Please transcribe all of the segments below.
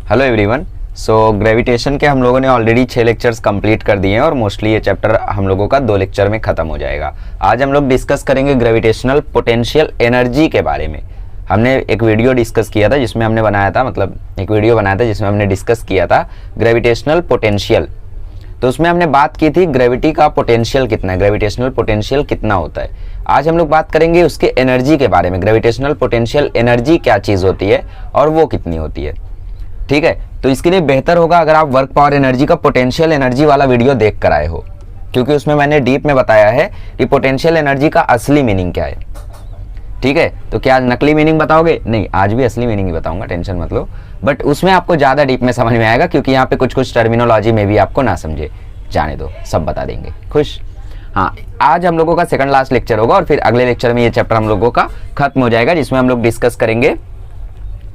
Hello everyone. सो gravitation के हम लोगों ने ऑलरेडी 6 लेक्चर्स कंप्लीट कर दिए हैं और मोस्टली ये चैप्टर हम लोगों का 2 लेक्चर में ख़त्म हो जाएगा। आज हम लोग डिस्कस करेंगे ग्रेविटेशनल पोटेंशियल एनर्जी के बारे में। हमने एक वीडियो डिस्कस किया था जिसमें हमने बनाया था एक वीडियो बनाया था जिसमें हमने डिस्कस किया था ग्रेविटेशनल पोटेंशियल। तो उसमें हमने बात की थी ग्रेविटी का पोटेंशियल कितना है, ग्रेविटेशनल पोटेंशियल कितना होता है। आज हम लोग बात करेंगे उसके एनर्जी के बारे में, ग्रेविटेशनल पोटेंशियल एनर्जी क्या चीज़ होती है और वो कितनी होती है। ठीक है, तो इसके लिए बेहतर होगा अगर आप वर्क पावर एनर्जी का पोटेंशियल एनर्जी वाला वीडियो देख कर आए हो, क्योंकि उसमें मैंने डीप में बताया है कि पोटेंशियल एनर्जी का असली मीनिंग क्या है। ठीक है, तो क्या नकली मीनिंग बताओगे? नहीं, आज भी असली मीनिंग ही बताऊंगा, टेंशन मत लो। बट उसमें आपको ज़्यादा डीप में समझ में आएगा, क्योंकि यहाँ पे कुछ टर्मिनोलॉजी में भी आपको ना समझे, जाने दो, सब बता देंगे। खुश? हाँ, आज हम लोगों का सेकंड लास्ट लेक्चर होगा और फिर अगले लेक्चर में ये चैप्टर हम लोगों का खत्म हो जाएगा, जिसमें हम लोग डिस्कस करेंगे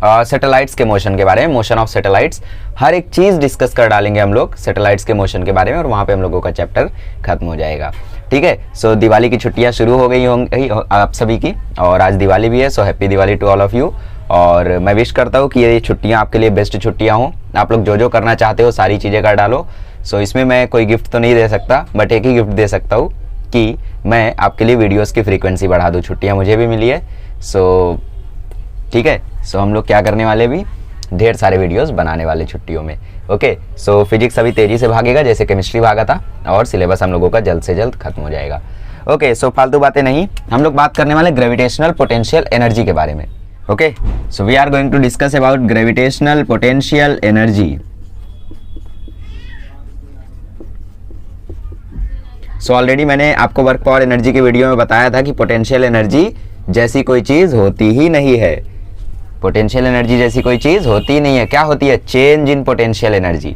सैटेलाइट्स के मोशन के बारे में, मोशन ऑफ सैटेलाइट्स। हर एक चीज़ डिस्कस कर डालेंगे हम लोग सैटेलाइट्स के मोशन के बारे में और वहाँ पे हम लोगों का चैप्टर खत्म हो जाएगा। ठीक है, सो दिवाली की छुट्टियाँ शुरू हो गई होंगी आप सभी की, और आज दिवाली भी है, so happy Diwali to all of you. और मैं विश करता हूँ कि ये छुट्टियाँ आपके लिए बेस्ट छुट्टियाँ हों। आप लोग जो जो करना चाहते हो सारी चीज़ें कर डालो। सो इसमें मैं कोई गिफ्ट तो नहीं दे सकता, बट एक ही गिफ्ट दे सकता हूँ कि मैं आपके लिए वीडियोस की फ्रीक्वेंसी बढ़ा दूँ। छुट्टियाँ मुझे भी मिली है, सो ठीक है। सो हम लोग क्या करने वाले, भी ढेर सारे वीडियोस बनाने वाले छुट्टियों में। ओके, सो फिजिक्स अभी तेज़ी से भागेगा जैसे केमिस्ट्री भागा था, और सिलेबस हम लोगों का जल्द से जल्द खत्म हो जाएगा। ओके, सो फालतू बातें नहीं, हम लोग बात करने वाले ग्रेविटेशनल पोटेंशियल एनर्जी के बारे में। Okay, so we are going to discuss about gravitational potential energy. So already मैंने आपको वर्क पावर एनर्जी के वीडियो में बताया था कि पोटेंशियल एनर्जी जैसी कोई चीज़ होती ही नहीं है। पोटेंशियल एनर्जी जैसी कोई चीज़ होती ही नहीं है। क्या होती है? Change in potential energy.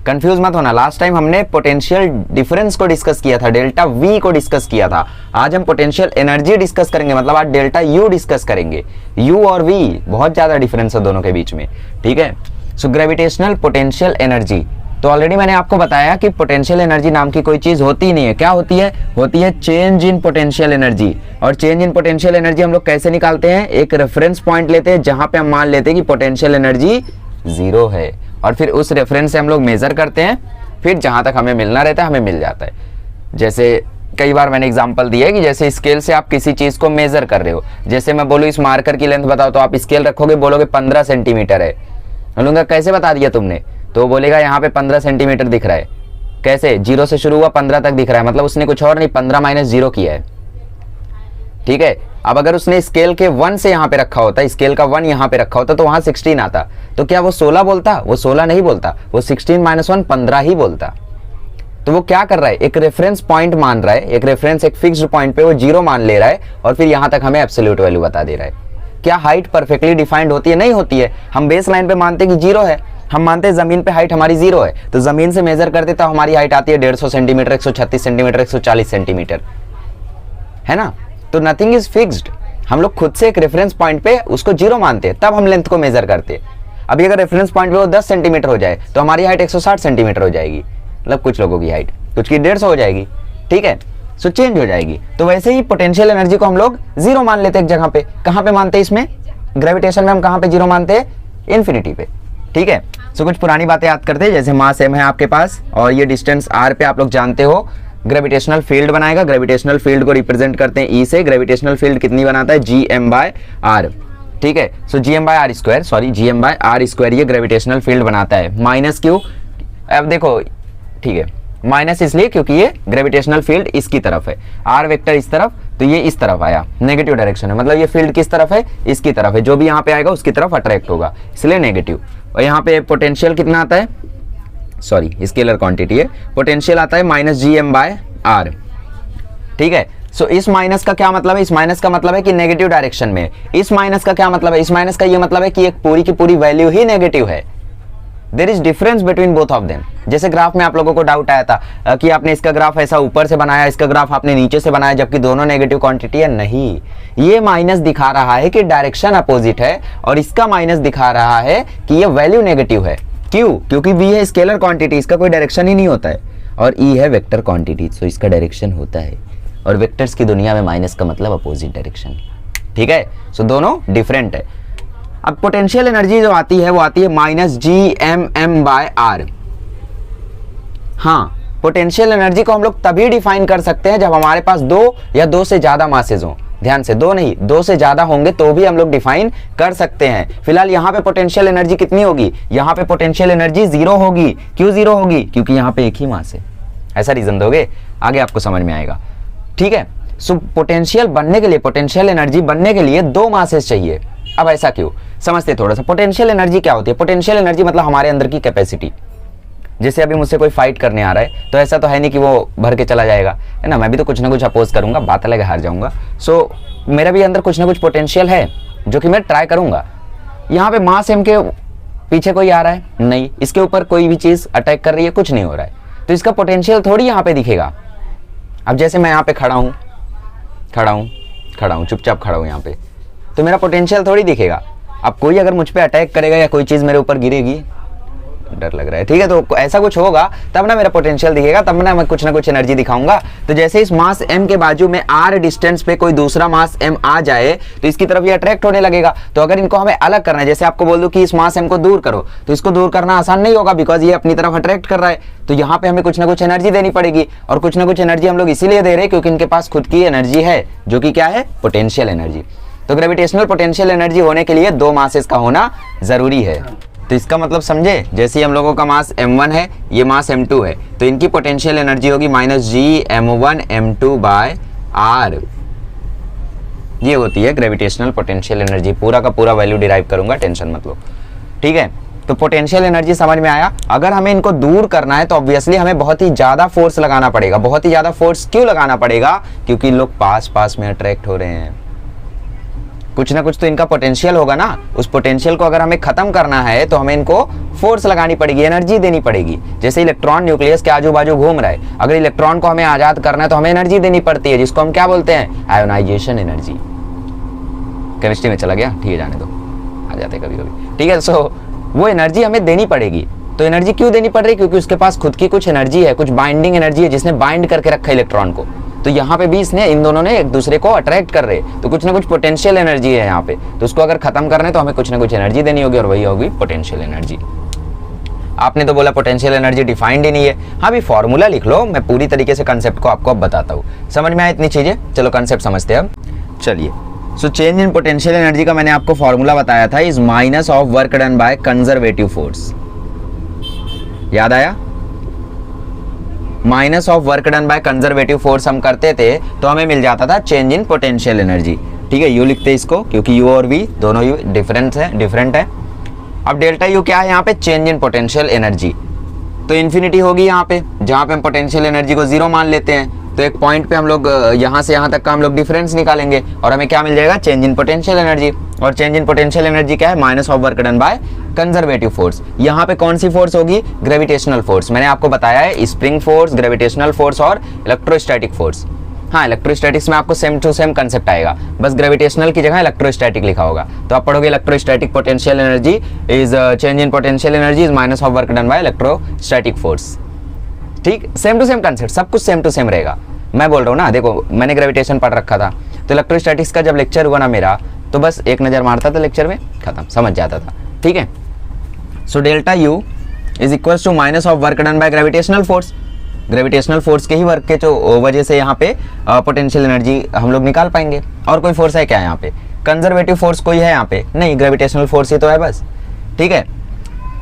Confuse मत होना, लास्ट टाइम हमने पोटेंशियल डिफरेंस को डिस्कस किया था, डेल्टा वी को डिस्कस किया था। आज हम पोटेंशियल एनर्जी डिस्कस करेंगे, मतलब आज डेल्टा यू डिस्कस करेंगे। यू और वी बहुत ज़्यादा डिफरेंस है दोनों के बीच में। ठीक है, सो ग्रेविटेशनल पोटेंशियल एनर्जी, तो ऑलरेडी मैंने आपको बताया कि पोटेंशियल एनर्जी नाम की कोई चीज़ होती ही नहीं है। क्या होती है? होती है चेंज इन पोटेंशियल एनर्जी। और चेंज इन पोटेंशियल एनर्जी हम लोग कैसे निकालते हैं? एक रेफरेंस पॉइंट लेते हैं जहां पे हम मान लेते हैं कि पोटेंशियल एनर्जी 0 है, और फिर उस रेफरेंस से हम लोग मेजर करते हैं, फिर जहां तक हमें मिलना रहता है हमें मिल जाता है। जैसे कई बार मैंने एग्जांपल दिया है कि जैसे स्केल से आप किसी चीज़ को मेजर कर रहे हो, जैसे मैं बोलूँ इस मार्कर की लेंथ बताओ, तो आप स्केल रखोगे, बोलोगे 15 सेंटीमीटर है। बोलूँगा कैसे बता दिया तुमने? तो बोलेगा यहाँ पे 15 सेंटीमीटर दिख रहा है। कैसे? 0 से शुरू हुआ 15 तक दिख रहा है, मतलब उसने कुछ और नहीं 15 - 0 किया है। ठीक है, अब अगर उसने स्केल के 1 से यहाँ पे रखा होता, स्केल का 1 यहाँ पे रखा होता, तो वहां 16 आता, तो क्या वो 16 बोलता? वो 16 नहीं बोलता, वो 16 - 1 15 ही बोलता। तो वो क्या कर रहा है? एक रेफरेंस पॉइंट मान रहा है, एक रेफरेंस, एक फिक्स्ड पॉइंट पे वो 0 मान ले रहा है, और फिर यहाँ तक हमें एब्सोल्यूट वैल्यू बता दे रहा है। क्या हाइट परफेक्टली डिफाइंड होती है? नहीं होती है। हम बेस लाइन पे मानते कि 0 है, हम मानते हैं जमीन पे हाइट हमारी 0 है, तो जमीन से मेजर करते तो हमारी हाइट आती है 150 सेंटीमीटर, 136 सेंटीमीटर, 140 सेंटीमीटर, है ना। तो नथिंग इज फिक्स्ड। हम लोग खुद से एक रेफरेंस पॉइंट पे उसको 0 मानते हैं, तब हम लेंथ को मेजर करते हैं। अभी अगर रेफरेंस पॉइंट पे वो 10 सेंटीमीटर हो जाए तो हमारी हाइट 160 सेंटीमीटर हो जाएगी, मतलब कुछ लोगों की हाइट, कुछ की 150 हो जाएगी। ठीक है, सो चेंज हो जाएगी। तो वैसे ही पोटेंशियल एनर्जी को हम लोग 0 मान लेते हैं एक जगह पे। कहाँ पे मानते हैं? इसमें ग्रेविटेशन में हम कहाँ पे 0 मानते हैं? इन्फिनिटी पे। ठीक है, सो कुछ पुरानी बातें याद करते हैं, जैसे मास m है आपके पास और ये डिस्टेंस r पे आप लोग जानते हो ग्रेविटेशनल फील्ड बनाएगा। ग्रेविटेशनल फील्ड को रिप्रेजेंट करते हैं E से। ग्रेविटेशनल फील्ड कितनी बनाता है? Gm/r। ठीक है, सो Gm/r² ये ग्रेविटेशनल फील्ड बनाता है। माइनस क्यों? अब देखो, ठीक है, माइनस इसलिए क्योंकि ये ग्रेविटेशनल फील्ड इसकी तरफ है, r वेक्टर इस तरफ, तो ये इस तरफ आया, नेगेटिव डायरेक्शन है, मतलब ये फील्ड किस तरफ है? इसकी तरफ है। जो भी यहाँ पे आएगा उसकी तरफ अट्रैक्ट होगा, इसलिए नेगेटिव। और यहाँ पे पोटेंशियल कितना आता है? सॉरी, स्केलर क्वांटिटी है, पोटेंशियल आता है -Gm/r। ठीक है, सो इस माइनस का क्या मतलब है? इस माइनस का मतलब है कि नेगेटिव डायरेक्शन में। इस माइनस का क्या मतलब है? इस माइनस का ये मतलब है कि एक पूरी की पूरी वैल्यू ही नेगेटिव है। There is difference between both of them. जैसे ग्राफ में आप लोगों को डाउट आया था कि आपने इसका ग्राफ ऐसा ऊपर से बनाया, इसका ग्राफ आपने नीचे से बनाया, जबकि दोनों नेगेटिव क्वांटिटी है। नहीं, ये माइनस दिखा रहा है कि डायरेक्शन अपोजिट है, और इसका माइनस दिखा रहा है कि ये वैल्यू नेगेटिव है। क्यों? क्योंकि v है स्केलर क्वांटिटी, इसका कोई डायरेक्शन ही नहीं होता है, और e है वेक्टर क्वांटिटी, तो इसका डायरेक्शन होता है। और वेक्टर्स की दुनिया में माइनस का मतलब अपोजिट डायरेक्शन। ठीक है, सो दोनों डिफरेंट है। अब पोटेंशियल एनर्जी जो आती है वो आती है -Gmm/r। हाँ, पोटेंशियल एनर्जी को हम लोग तभी डिफाइन कर सकते हैं जब हमारे पास दो या दो से ज्यादा मासेज हों। ध्यान से, दो नहीं, दो से ज्यादा होंगे तो भी हम लोग डिफाइन कर सकते हैं। फिलहाल यहाँ पे पोटेंशियल एनर्जी कितनी होगी, यहाँ पे पोटेंशियल एनर्जी 0 होगी। क्यों 0 होगी? क्योंकि यहाँ पे एक ही मास है। ऐसा रीजन दोगे, आगे आपको समझ में आएगा। ठीक है, सो पोटेंशियल बनने के लिए, पोटेंशियल एनर्जी बनने के लिए दो मासेस चाहिए। अब ऐसा क्यों, समझते थोड़ा सा। पोटेंशियल एनर्जी क्या होती है? पोटेंशियल एनर्जी मतलब हमारे अंदर की कैपेसिटी। जैसे अभी मुझसे कोई फाइट करने आ रहा है तो ऐसा तो है नहीं कि वो भर के चला जाएगा, है ना। मैं भी तो कुछ ना कुछ अपोज करूंगा, बात अलग है, हार जाऊंगा। सो मेरा भी अंदर कुछ ना कुछ पोटेंशियल है जो कि मैं ट्राई करूंगा। यहाँ पे मास एम के पीछे कोई आ रहा है नहीं, इसके ऊपर कोई भी चीज अटैक कर रही है, कुछ नहीं हो रहा है, तो इसका पोटेंशियल थोड़ी यहाँ पे दिखेगा। अब जैसे मैं यहाँ पे खड़ा हूँ, चुपचाप खड़ा हूँ यहाँ पे, तो मेरा पोटेंशियल थोड़ी दिखेगा। अब कोई अगर मुझ पे अटैक करेगा या कोई चीज मेरे ऊपर गिरेगी, डर लग रहा है, ठीक है, तो ऐसा कुछ होगा तब ना मेरा पोटेंशियल दिखेगा, तब ना मैं कुछ ना कुछ एनर्जी दिखाऊंगा। तो जैसे इस मास m के बाजू में r डिस्टेंस पे कोई दूसरा मास m आ जाए तो इसकी तरफ ये अट्रैक्ट होने लगेगा। तो अगर इनको हमें अलग करना है, जैसे आपको बोल दूं कि इस मास m को दूर करो, तो इसको दूर करना आसान नहीं होगा, बिकॉज ये अपनी तरफ अट्रैक्ट कर रहा है। तो यहाँ पे हमें कुछ ना कुछ एनर्जी देनी पड़ेगी, और कुछ ना कुछ एनर्जी हम लोग इसीलिए दे रहे हैं क्योंकि इनके पास खुद की एनर्जी है, जो कि क्या है? Potential energy. तो ग्रेविटेशनल पोटेंशियल एनर्जी होने के लिए दो मासेस का होना जरूरी है। तो इसका मतलब समझे, जैसे ही हम लोगों का मास m1 है, ये मास m2 है, तो इनकी पोटेंशियल एनर्जी होगी -Gm1m2/r। ये होती है ग्रेविटेशनल पोटेंशियल एनर्जी। पूरा का पूरा वैल्यू डिराइव करूंगा, टेंशन मत लो, ठीक है। तो पोटेंशियल एनर्जी समझ में आया। अगर हमें इनको दूर करना है तो ऑब्वियसली हमें बहुत ही ज्यादा फोर्स लगाना पड़ेगा। बहुत ही ज्यादा फोर्स क्यों लगाना पड़ेगा? क्योंकि इन लोग पास पास में अट्रैक्ट हो रहे हैं, कुछ ना कुछ तो इनका पोटेंशियल होगा ना। उस पोटेंशियल को अगर हमें खत्म करना है तो हमें इनको फोर्स लगानी पड़ेगी, एनर्जी देनी पड़ेगी। जैसे इलेक्ट्रॉन न्यूक्लियस के आजू बाजू घूम रहा है, अगर इलेक्ट्रॉन को हमें आजाद करना है तो हमें एनर्जी देनी पड़ती है, जिसको हम क्या बोलते हैं? Ionisation energy. केमिस्ट्री में चला गया, ठीक है, जाने दो, आ जाते कभी कभी, ठीक है। सो वो एनर्जी हमें देनी पड़ेगी। तो एनर्जी क्यों देनी पड़ रही है? क्योंकि उसके पास खुद की कुछ एनर्जी है, कुछ बाइंडिंग एनर्जी है, जिसने बाइंड करके रखा है इलेक्ट्रॉन को। तो यहाँ पे भी इन दोनों ने एक दूसरे को अट्रैक्ट कर रहे, तो कुछ ना कुछ पोटेंशियल एनर्जी है यहाँ पे। तो उसको अगर खत्म करना है तो हमें कुछ ना कुछ एनर्जी देनी होगी, और वही होगी पोटेंशियल एनर्जी। आपने तो बोला पोटेंशियल एनर्जी डिफाइंड ही नहीं है। हाँ भी फॉर्मूला लिख लो, मैं पूरी तरीके से कंसेप्ट को आपको अब बताता हूँ। समझ में आया इतनी चीजें? चलो कंसेप्ट समझते हैं अब। चलिए, सो चेंज इन पोटेंशियल एनर्जी का मैंने आपको फॉर्मूला बताया था, is minus of work done by conservative force. याद आया? Minus of work done by conservative force हम करते थे तो हमें मिल जाता था चेंज इन पोटेंशियल एनर्जी। ठीक है, यू लिखते इसको क्योंकि यू और वी दोनों यू डिफरेंट है। अब डेल्टा यू क्या है यहाँ पे? Change in potential energy. तो इन्फिनिटी होगी यहाँ पे, जहाँ पे हम पोटेंशियल एनर्जी को 0 मान लेते हैं। तो एक पॉइंट पे हम लोग यहाँ से यहाँ तक का हम लोग डिफरेंस निकालेंगे और हमें क्या मिल जाएगा? Change in potential energy. और चेंज इन पोटेंशियल एनर्जी क्या है? Minus of work done by conservative force. यहाँ पे कौन सी फोर्स होगी? Gravitational force. मैंने आपको बताया है स्प्रिंग फोर्स, ग्रेविटेशनल फोर्स और इलेक्ट्रोस्टैटिक फोर्स। हाँ, इलेक्ट्रोस्टैटिक्स में आपको सेम टू सेम कंसेप्ट आएगा, बस ग्रेविटेशनल की जगह इलेक्ट्रोस्टैटिक लिखा होगा। तो आप पढ़ोगे electrostatic potential energy is change in potential energy is minus of work done by electrostatic force. ठीक, सेम टू सेम कंसेप्ट, सब कुछ सेम टू सेम रहेगा। मैं बोल रहा हूँ ना, देखो मैंने ग्रेविटेशन पढ़ रखा था, तो इलेक्ट्रोस्टैटिक्स का जब लेक्चर हुआ ना मेरा, तो बस एक नज़र मारता था लेक्चर में, खत्म, समझ जाता था। ठीक है, so delta U is equals to minus of work done by gravitational force. Gravitational force के ही वर्क के जो वजह से यहाँ पे पोटेंशियल एनर्जी हम लोग निकाल पाएंगे। और कोई फोर्स है क्या यहाँ पे? कंजर्वेटिव फोर्स कोई है यहाँ पे? नहीं, ग्रेविटेशनल फोर्स ही तो है बस। ठीक है,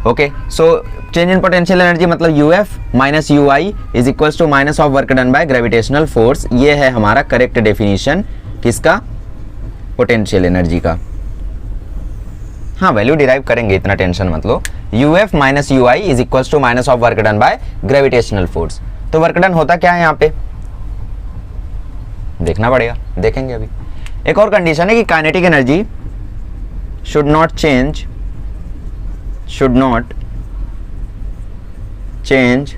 okay. So change in potential energy मतलब UF minus U I is equals to minus of work done by gravitational force. ये है हमारा करेक्ट डेफिनेशन किसका? पोटेंशियल एनर्जी का। हाँ, वैल्यू डिराइव करेंगे, इतना टेंशन मत लो। UF minus U I is equals to minus of work done by gravitational force. तो वर्क डन होता क्या है यहाँ पे? देखना पड़ेगा, देखेंगे अभी। एक और कंडीशन है कि kinetic energy should not change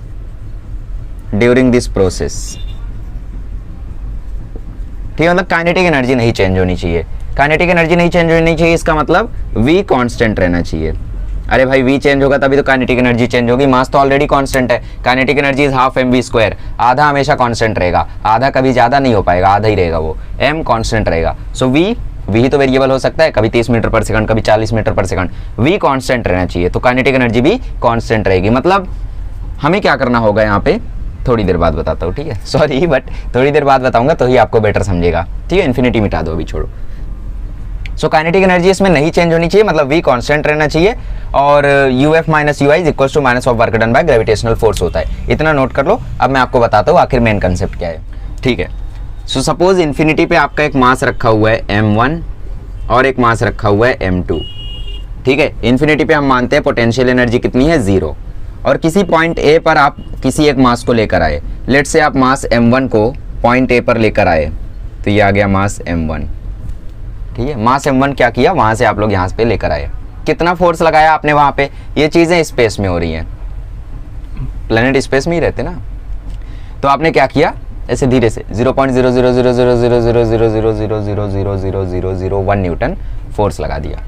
during this process. ठीक है, मतलब काइनेटिक एनर्जी नहीं चेंज होनी चाहिए। काइनेटिक एनर्जी नहीं चेंज होनी चाहिए, इसका मतलब v कांस्टेंट रहना चाहिए। अरे भाई, v चेंज होगा तभी तो काइनेटिक एनर्जी चेंज होगी। मास तो ऑलरेडी कांस्टेंट है। Kinetic energy is half mv²। आधा हमेशा कांस्टेंट रहेगा, आधा कभी ज्यादा नहीं हो पाएगा, आधा ही रहेगा वो, m कांस्टेंट रहेगा। सो v v ही तो वेरिएबल हो सकता है, कभी 30 मीटर पर सेकंड, कभी 40 मीटर पर सेकंड, v कांस्टेंट रहना चाहिए, तो काइनेटिक एनर्जी भी कांस्टेंट रहेगी। मतलब हमें क्या करना होगा यहाँ पे, थोड़ी देर बाद बताता हूँ, ठीक है, सॉरी बट थोड़ी देर बाद बताऊंगा तो ही आपको बेटर समझेगा, ठीक है। इन्फिनिटी मिटा दो अभी, छोड़ो। सो काइनेटिक एनर्जी इसमें नहीं चेंज होनी चाहिए, मतलब v कांस्टेंट रहना चाहिए, और uf minus ui is equal to minus of work done by gravitational force होता है। इतना नोट कर लो। अब मैं आपको बताता हूँ आखिर मेन कंसेप्ट क्या है, ठीक है। सो सपोज इन्फिनिटी पे आपका एक मास रखा हुआ है m1 और एक मास रखा हुआ है m2, ठीक है। इन्फिनिटी पे हम मानते हैं पोटेंशियल एनर्जी कितनी है, 0, और किसी पॉइंट ए पर आप किसी एक मास को लेकर आए। लेट से आप मास m1 को पॉइंट ए पर लेकर आए, तो ये आ गया मास m1, ठीक है। मास m1 क्या किया, वहां से आप लोग यहाँ पे लेकर आए, कितना फोर्स लगाया आपने वहां पे, ये चीजें स्पेस में हो रही हैं, प्लेनेट स्पेस में ही रहते ना, तो आपने क्या किया, ऐसे धीरे से 0.000000000000001 न्यूटन फोर्स लगा दिया।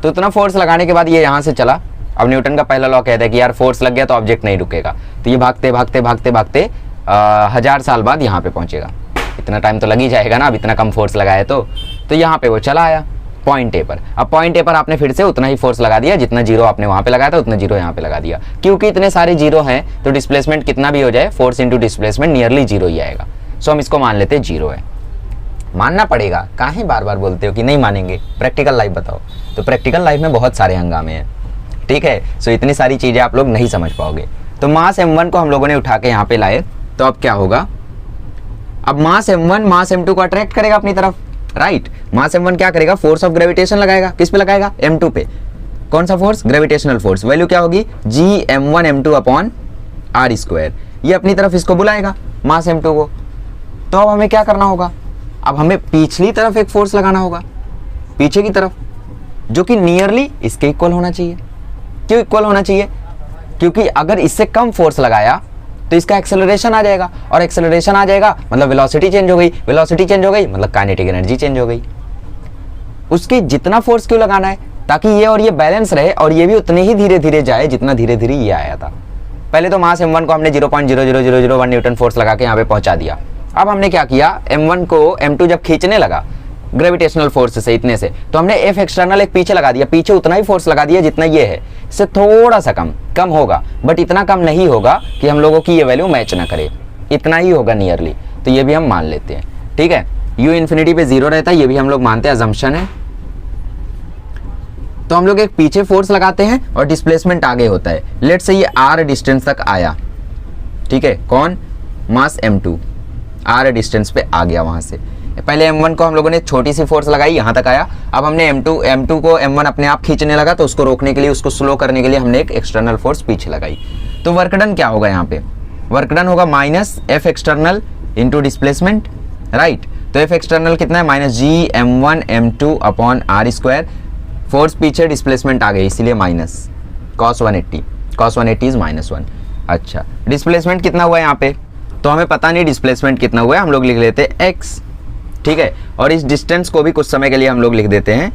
तो इतना फोर्स लगाने के बाद ये यहाँ से चला। अब न्यूटन का पहला लॉ कहता है कि यार फोर्स लग गया तो ऑब्जेक्ट नहीं रुकेगा, तो ये भागते भागते भागते भागते 1000 साल बाद यहाँ पे पहुंचेगा। इतना टाइम तो लग ही जाएगा ना, अब इतना कम फोर्स लगाया तो यहाँ पे वो चला आया पॉइंट ए पर। अब पॉइंट ए पर आपने फिर से उतना ही फोर्स लगा दिया, जितना जीरो आपने वहां पे लगाया था उतना जीरो यहाँ पे लगा दिया। क्योंकि इतने सारे जीरो हैं तो डिस्प्लेसमेंट कितना भी हो जाए, force into displacement nearly zero ही आएगा। सो हम इसको मान लेते हैं जीरो है। मानना पड़ेगा, काहे बार बार बोलते हो कि नहीं मानेंगे, प्रैक्टिकल लाइफ बताओ। तो प्रैक्टिकल लाइफ में बहुत सारे हंगामे हैं, ठीक है। सो इतनी सारी चीजें आप लोग नहीं समझ पाओगे। तो मास m1 को हम लोगों ने उठा के यहाँ पे लाए, तो अब क्या होगा, अब मास m1 मास m2 को अट्रैक्ट करेगा अपनी तरफ, राइट। मास m1 क्या करेगा, फोर्स ऑफ ग्रेविटेशन लगाएगा, किस पे लगाएगा, m2 पे। कौन सा फोर्स, ग्रेविटेशनल फोर्स। वैल्यू क्या होगी, Gm1m2 अपॉन r²। ये अपनी तरफ इसको बुलाएगा मास m2 को। तो अब हमें क्या करना होगा, अब हमें पिछली तरफ एक फोर्स लगाना होगा, पीछे की तरफ, जो कि नियरली इसके इक्वल होना चाहिए। क्यों इक्वल होना चाहिए, क्योंकि अगर इससे कम फोर्स लगाया तो इसका एक्सेलरेशन आ जाएगा, और एक्सेलरेशन आ जाएगा मतलब वेलोसिटी चेंज हो गई, वेलोसिटी चेंज हो गई मतलब काइनेटिक एनर्जी चेंज हो गई। उसके जितना फोर्स क्यों लगाना है, ताकि ये और ये बैलेंस रहे, और ये भी उतने ही धीरे धीरे जाए जितना धीरे धीरे ये आया था। पहले तो मास m1 को हमने 0.00001 न्यूटन फोर्स लगा के यहाँ पे पहुंचा दिया। अब हमने क्या किया, m1 को m2 जब खींचने लगा ग्रेविटेशनल फोर्स से इतने से, तो हमने F एक्सटर्नल एक पीछे लगा दिया, पीछे उतना ही फोर्स लगा दिया जितना ये है, इससे थोड़ा सा कम होगा, बट इतना कम नहीं होगा कि हम लोगों की ये वैल्यू मैच ना करे, इतना ही होगा नियरली। तो ये भी हम मान लेते हैं, ठीक है। u इन्फिनिटी पे 0 रहता है, ये भी हम लोग मानते हैं, अजम्पशन है। तो हम लोग एक पीछे फोर्स लगाते हैं और डिस्प्लेसमेंट आगे होता है। लेट से ये r डिस्टेंस तक आया, ठीक है, कौन, मास m2 r डिस्टेंस पे आ गया वहां से। पहले m1 को हम लोगों ने छोटी सी फोर्स लगाई, यहाँ तक आया। अब हमने m2 को m1 अपने आप खींचने लगा, तो उसको रोकने के लिए, उसको स्लो करने के लिए हमने एक एक्सटर्नल फोर्स पीछे लगाई। तो वर्क डन क्या होगा, यहाँ पे वर्क डन होगा minus F external into displacement, right. तो F एक्सटर्नल कितना है, minus Gm1m2 upon r²। Force पीछे, डिस्प्लेसमेंट आ गई, इसीलिए माइनस cos 180 इज -1। अच्छा, डिस्प्लेसमेंट कितना हुआ है यहाँ पे, तो हमें पता नहीं डिस्प्लेसमेंट कितना हुआ है, हम लोग लिख लेते हैं x, ठीक है। और इस डिस्टेंस को भी कुछ समय के लिए हम लोग लिख देते हैं,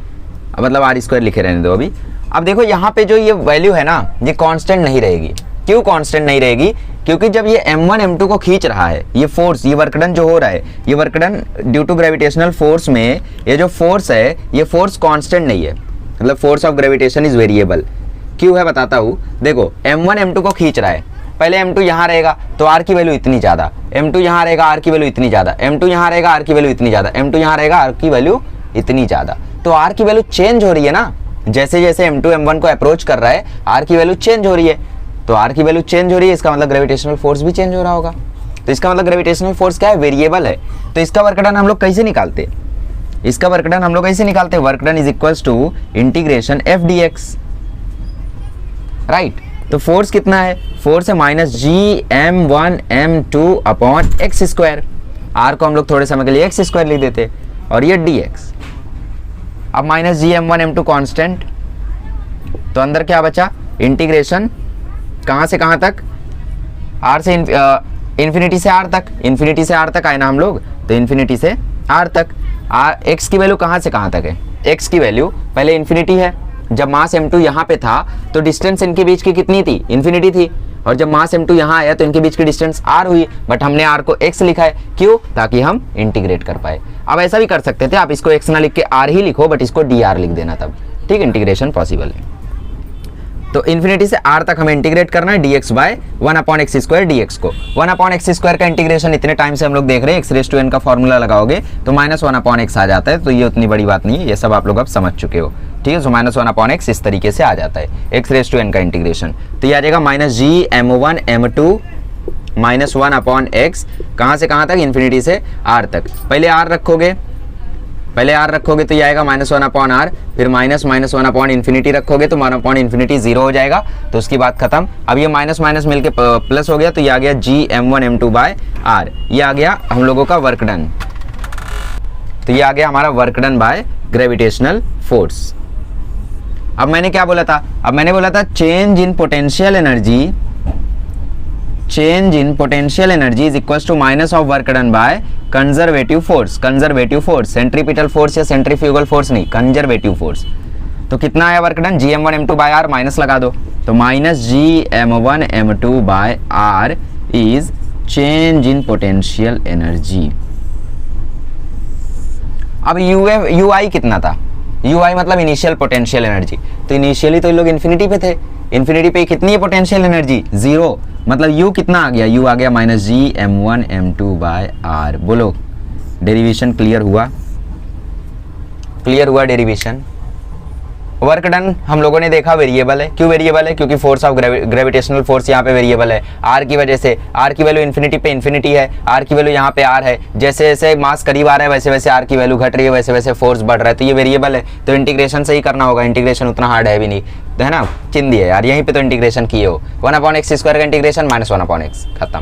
मतलब r² लिखे रहने दो अभी। अब देखो यहाँ पे जो ये वैल्यू है ना, ये कांस्टेंट नहीं रहेगी। क्यों कांस्टेंट नहीं रहेगी, क्योंकि जब ये m1 m2 को खींच रहा है, ये फोर्स, ये वर्कडन जो हो रहा है, ये work done due to gravitational force में, ये जो फोर्स है ये फोर्स कांस्टेंट नहीं है, मतलब force of gravitation is variable. क्यों है बताता हूँ, देखो m1 m2 को खींच रहा है, पहले m2 यहाँ रहेगा तो r की वैल्यू इतनी ज़्यादा, m2 यहाँ रहेगा r की वैल्यू इतनी ज़्यादा, m2 यहाँ रहेगा r की वैल्यू इतनी ज़्यादा, m2 यहाँ रहेगा r की वैल्यू इतनी ज़्यादा। तो r की वैल्यू चेंज हो रही है ना, जैसे जैसे m2 m1 को अप्रोच कर रहा है r की वैल्यू चेंज हो रही है। तो r की वैल्यू चेंज हो रही है, इसका मतलब ग्रेविटेशनल फोर्स भी चेंज हो रहा होगा। तो इसका मतलब ग्रेविटेशनल फोर्स क्या है, वेरिएबल है। तो इसका वर्क डन हम लोग कैसे निकालते, इसका वर्क डन हम लोग कैसे निकालते, work done is equals to integration f dx, right. तो फोर्स कितना है, फोर्स है minus Gm1m2 upon x²। r को हम लोग थोड़े समय के लिए x² लिख देते, और ये dx। अब माइनस Gm1m2 कांस्टेंट, तो अंदर क्या बचा, इंटीग्रेशन कहाँ से कहाँ तक, r से इन्फिनिटी से r तक, इन्फिनिटी से r तक आए ना हम लोग, तो इन्फिनिटी से r तक। x की वैल्यू कहाँ से कहाँ तक है, x की वैल्यू पहले इन्फिनिटी है, जब मास m2 यहाँ पे था तो डिस्टेंस इनके बीच की कितनी थी, इन्फिनिटी थी, और जब मास m2 यहाँ आया तो इनके बीच की डिस्टेंस r हुई, बट हमने r को x लिखा है, क्यों, ताकि हम इंटीग्रेट कर पाए। अब ऐसा भी कर सकते थे, आप इसको x ना लिख के r ही लिखो, बट इसको dr लिख देना तब, ठीक, इंटीग्रेशन पॉसिबल है। तो इन्फिनिटी से r तक हमें इंटीग्रेट करना है dx बाय 1/x² dx को। 1/x² का इंटीग्रेशन इतने टाइम से हम लोग देख रहे हैं, x⁻n का फॉर्मूला लगाओगे तो -1/x आ जाता है, तो ये उतनी बड़ी बात नहीं है, ये सब आप लोग अब समझ चुके हो, ठीक है। सो -1/x इस तरीके से आ जाता है x⁻n का इंटीग्रेशन, तो ये आ जाएगा -gm1 m2 -1/x, कहाँ से कहाँ तक, इन्फिनिटी से r तक। पहले r रखोगे तो ये आएगा -1/r, फिर -1/∞ रखोगे तो 1/∞ 0 हो जाएगा, तो उसकी बात खत्म। अब ये माइनस मिलके प्लस हो गया, तो ये आ गया gm1 m2/r, ये आ गया हम लोगों का वर्क डन, तो ये आ गया हमारा work done by gravitational force. अब मैंने क्या बोला था, अब मैंने बोला था change in potential energy is equal to minus of work done by conservative force, centripetal force या सेंट्रीफ्यूगल फोर्स नहीं, कंजर्वेटिव फोर्स। तो कितना आया work done, gm1 m2/r minus लगा दो, तो -gm1 m2/r is change in potential energy. अब ui कितना था, ui मतलब इनिशियल पोटेंशियल एनर्जी, तो इनिशियली तो ये लोग इन्फिनिटी पे थे, इन्फिनिटी पे कितनी है पोटेंशियल एनर्जी, 0, मतलब u कितना आ गया, u आ गया -gm1 m2/r। बोलो डेरिवेशन क्लियर हुआ डेरिवेशन। वर्क डन हम लोगों ने देखा वेरिएबल है, क्यों वेरिएबल है, क्योंकि फोर्स ऑफ ग्रेविटेशनल फोर्स यहाँ पे वेरिएबल है, r की वजह से, r की वैल्यू इन्फिनिटी पे इन्फिनिटी है, r की वैल्यू यहाँ पे r है, जैसे जैसे मास करीब आ रहा है वैसे वैसे r की वैल्यू घट रही है, वैसे वैसे फोर्स बढ़ रहा है, तो ये वेरिएबल है, तो इंटीग्रेशन से ही करना होगा, इंटीग्रेशन उतना हार्ड है भी नहीं, तो है ना, चिन्ह दिया यार, यहीं पे तो इंटीग्रेशन किए हो, 1/x² का इंटीग्रेशन -1/x, खत्म,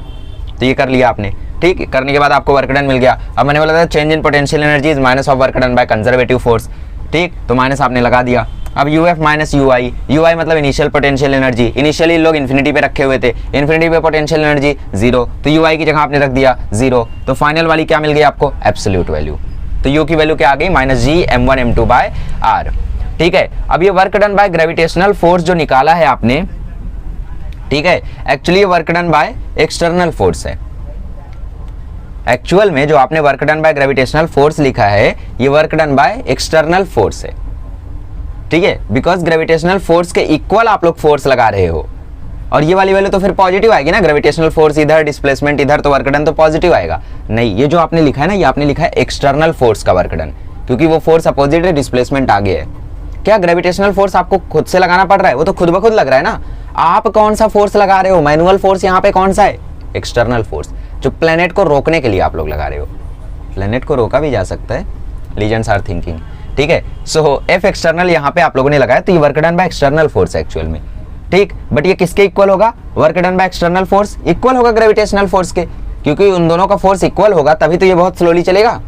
तो ये कर लिया आपने, ठीक, करने के बाद आपको वर्क डन मिल गया। अब मैंने बोला था change in potential energy is minus of work done by conservative force, ठीक, तो माइनस आपने लगा दिया। अब uf माइनस ui मतलब इनिशियल पोटेंशियल एनर्जी, इनिशियली लोग इन्फिनिटी पे रखे हुए थे, इन्फिनिटी पे पोटेंशियल एनर्जी 0, तो ui की जगह आपने रख दिया 0, तो फाइनल वाली क्या मिल गई आपको, एब्सोल्यूट वैल्यू, तो u की वैल्यू क्या आ गई, -gm1 m2/r, ठीक है। अब ये work done by gravitational force जो निकाला है आपने, ठीक है, एक्चुअली ये work done by external force है, एक्चुअल में जो आपने work done by gravitational force लिखा है ये work done by external force है, ठीक है, बिकॉज ग्रेविटेशनल फोर्स के इक्वल आप लोग फोर्स लगा रहे हो, और ये वाली वैल्यू तो फिर पॉजिटिव आएगी ना, ग्रेविटेशनल फोर्स इधर, डिस्प्लेसमेंट इधर, तो वर्क डन तो पॉजिटिव आएगा। नहीं, ये जो आपने लिखा है ना, ये आपने लिखा है एक्सटर्नल फोर्स का वर्क डन, क्योंकि वो फोर्स अपोजिट है, डिस्प्लेसमेंट आगे है। क्या ग्रेविटेशनल फोर्स आपको खुद से लगाना पड़ रहा है, वो तो खुद ब खुद लग रहा है ना, आप कौन सा फोर्स लगा रहे हो, मैनुअल फोर्स यहाँ पे कौन सा है, एक्सटर्नल फोर्स, जो प्लेनेट को रोकने के लिए आप लोग लगा रहे हो, प्लेनेट को रोका भी जा सकता है, लीजेंड्स आर थिंकिंग, ठीक है। सो एफ एक्सटर्नल यहाँ पे आप लोगों ने लगाया, तो ये work done by external force actual में, ठीक, बट ये किसके इक्वल होगा, work done by external force equal होगा ग्रेविटेशनल फोर्स के, क्योंकि उन दोनों का फोर्स इक्वल होगा तभी तो ये बहुत स्लोली चलेगा,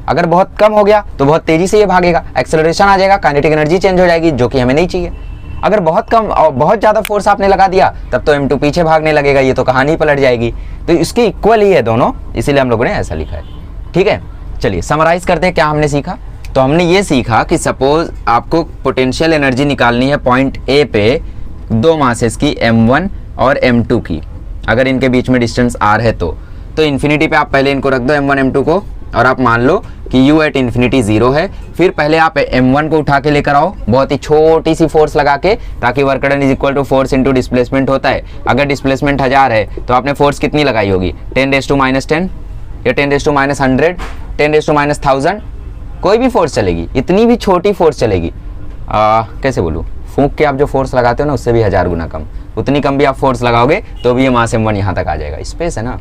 अगर बहुत कम हो गया तो बहुत तेजी से ये भागेगा, एक्सेलरेशन आ जाएगा, काइनेटिक एनर्जी चेंज हो जाएगी, जो कि हमें नहीं चाहिए। अगर बहुत कम और बहुत ज्यादा फोर्स आपने लगा दिया तब तो m2 पीछे भागने लगेगा, ये तो कहानी पलट जाएगी, तो इसके इक्वल ही है दोनों, इसीलिए हम लोगों ने ऐसा लिखा है, ठीक है। चलिए समराइज करते हैं क्या हमने सीखा। तो हमने ये सीखा कि सपोज आपको पोटेंशियल एनर्जी निकालनी है पॉइंट ए पे दो मासेस की m1 और m2 की, अगर इनके बीच में डिस्टेंस r है तो इन्फिनिटी पे आप पहले इनको रख दो m1 m2 को, और आप मान लो कि u एट इन्फिनिटी 0 है, फिर पहले आप m1 को उठा के लेकर आओ बहुत ही छोटी सी फोर्स लगा के, ताकि work done is equal to force into displacement होता है। अगर डिस्प्लेसमेंट 1000 है तो आपने फोर्स कितनी लगाई होगी, 10⁻⁻10 या 10⁻100, 10⁻1000, कोई भी फोर्स चलेगी, इतनी भी छोटी फोर्स चलेगी, कैसे बोलूँ, फूंक के आप जो फोर्स लगाते हो ना उससे भी 1000 गुना कम, उतनी कम भी आप फोर्स लगाओगे तो भी ये मास m1 यहाँ तक आ जाएगा, स्पेस है ना,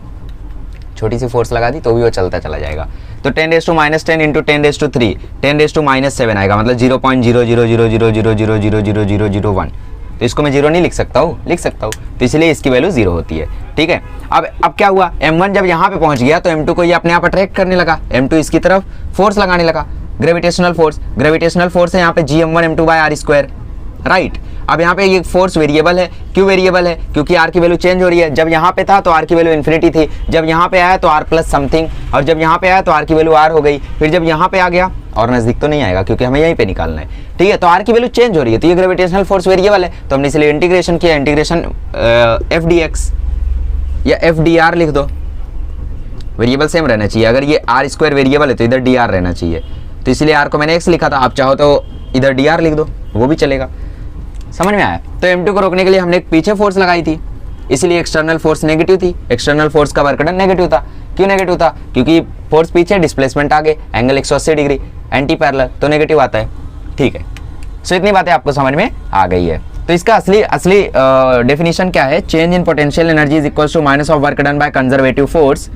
छोटी सी फोर्स लगा दी तो भी वो चलता चला जाएगा। तो 10⁻10 इंटू 10⁻3 10⁻7 आएगा, मतलब 0.00000000001, तो इसको मैं 0 नहीं लिख सकता हूँ, लिख सकता हूँ, तो इसलिए इसकी वैल्यू 0 होती है, ठीक है। अब क्या हुआ, m1 जब यहाँ पे पहुँच गया तो m2 को ये अपने आप अट्रैक्ट करने लगा, m2 इसकी तरफ फोर्स लगाने लगा, ग्रेविटेशनल फोर्स है यहाँ पे gm1 m2/r², राइट। अब यहाँ पे ये फोर्स वेरिएबल है, क्यों वेरिएबल है, क्योंकि r की वैल्यू चेंज हो रही है, जब यहाँ पे था तो r की वैल्यू इन्फिनिटी थी, जब यहाँ पे आया तो r प्लस समथिंग, और जब यहाँ पे आया तो r की वैल्यू r हो गई, फिर जब यहाँ पे आ गया, और नजदीक तो नहीं आएगा क्योंकि हमें यहीं पे निकालना है, ठीक है, तो r की वैल्यू चेंज हो रही है, तो ये ग्रेविटेशनल फोर्स वेरिएबल है, तो हमने इसलिए इंटीग्रेशन किया, इंटीग्रेशन f dx या f dr लिख दो, वेरिएबल सेम रहना चाहिए। अगर ये आर स्क्वायर वेरिएबल है तो इधर डी आर रहना चाहिए, तो इसलिए आर को मैंने एक्स लिखा था। आप चाहो तो इधर डी आर लिख दो, वो भी चलेगा। समझ में आया? तो M2 को रोकने के लिए हमने एक पीछे फोर्स लगाई थी, इसलिए एक्सटर्नल फोर्स नेगेटिव थी। एक्सटर्नल फोर्स का वर्क डन नेगेटिव था। क्यों नेगेटिव था? क्योंकि फोर्स पीछे, डिस्प्लेसमेंट आगे, एंगल 180 डिग्री, एंटी पैरेलल, तो नेगेटिव आता है। ठीक है, सो इतनी बातें आपको समझ में आ गई है। तो इसका असली डेफिनेशन क्या है? Change in potential energy is equal to minus of work done by conservative force,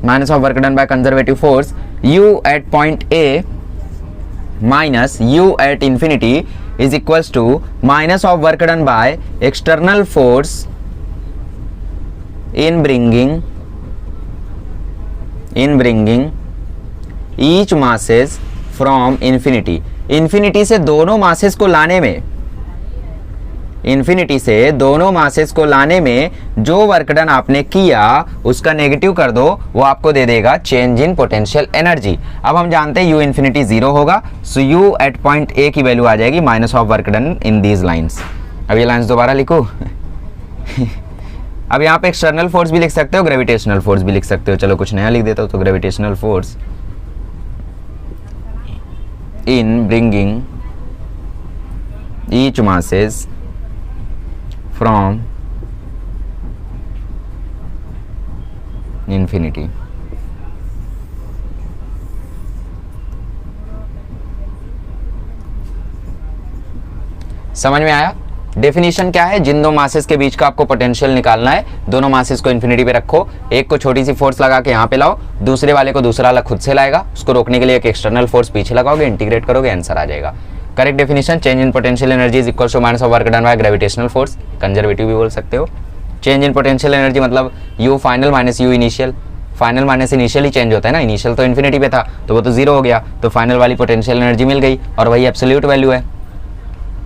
minus of work done by conservative force u at point A minus u at infinity is equals to minus of work done by external force in bringing each masses from infinity। infinity से दोनों masses को लाने में, infinity से दोनों masses को लाने में जो वर्क डन आपने किया उसका नेगेटिव कर दो, वो आपको दे देगा चेंज इन पोटेंशियल एनर्जी। अब हम जानते हैं u इन्फिनिटी 0 होगा, सो u एट पॉइंट A की वैल्यू आ जाएगी minus of work done in these lines. अब ये लाइंस दोबारा लिखो। अब यहाँ पे एक्सटर्नल फोर्स भी लिख सकते हो, ग्रेविटेशनल फोर्स भी लिख सकते हो। चलो कुछ नया लिख देता हूँ, तो gravitational force in bringing each masses from infinity। समझ में आया? डेफिनेशन क्या है? जिन दो मासेस के बीच का आपको पोटेंशियल निकालना है, दोनों मासेस को इन्फिनिटी पे रखो, एक को छोटी सी फोर्स लगा के यहाँ पे लाओ, दूसरे वाले को दूसरा वाला खुद से लाएगा, उसको रोकने के लिए एक एक्सटर्नल फोर्स पीछे लगाओगे, इंटीग्रेट करोगे, आंसर आ जाएगा। Correct definition, change in potential energy is equal to minus of work done by gravitational force, conservative भी बोल सकते हो। चेंज इन पोटेंशियल एनर्जी मतलब u final minus u initial, final minus initial ही change होता है ना, इनिशियल तो इन्फिनिटी पे था तो वो तो 0 हो गया, तो फाइनल वाली पोटेंशियल एनर्जी मिल गई और वही एब्सोल्यूट वैल्यू है,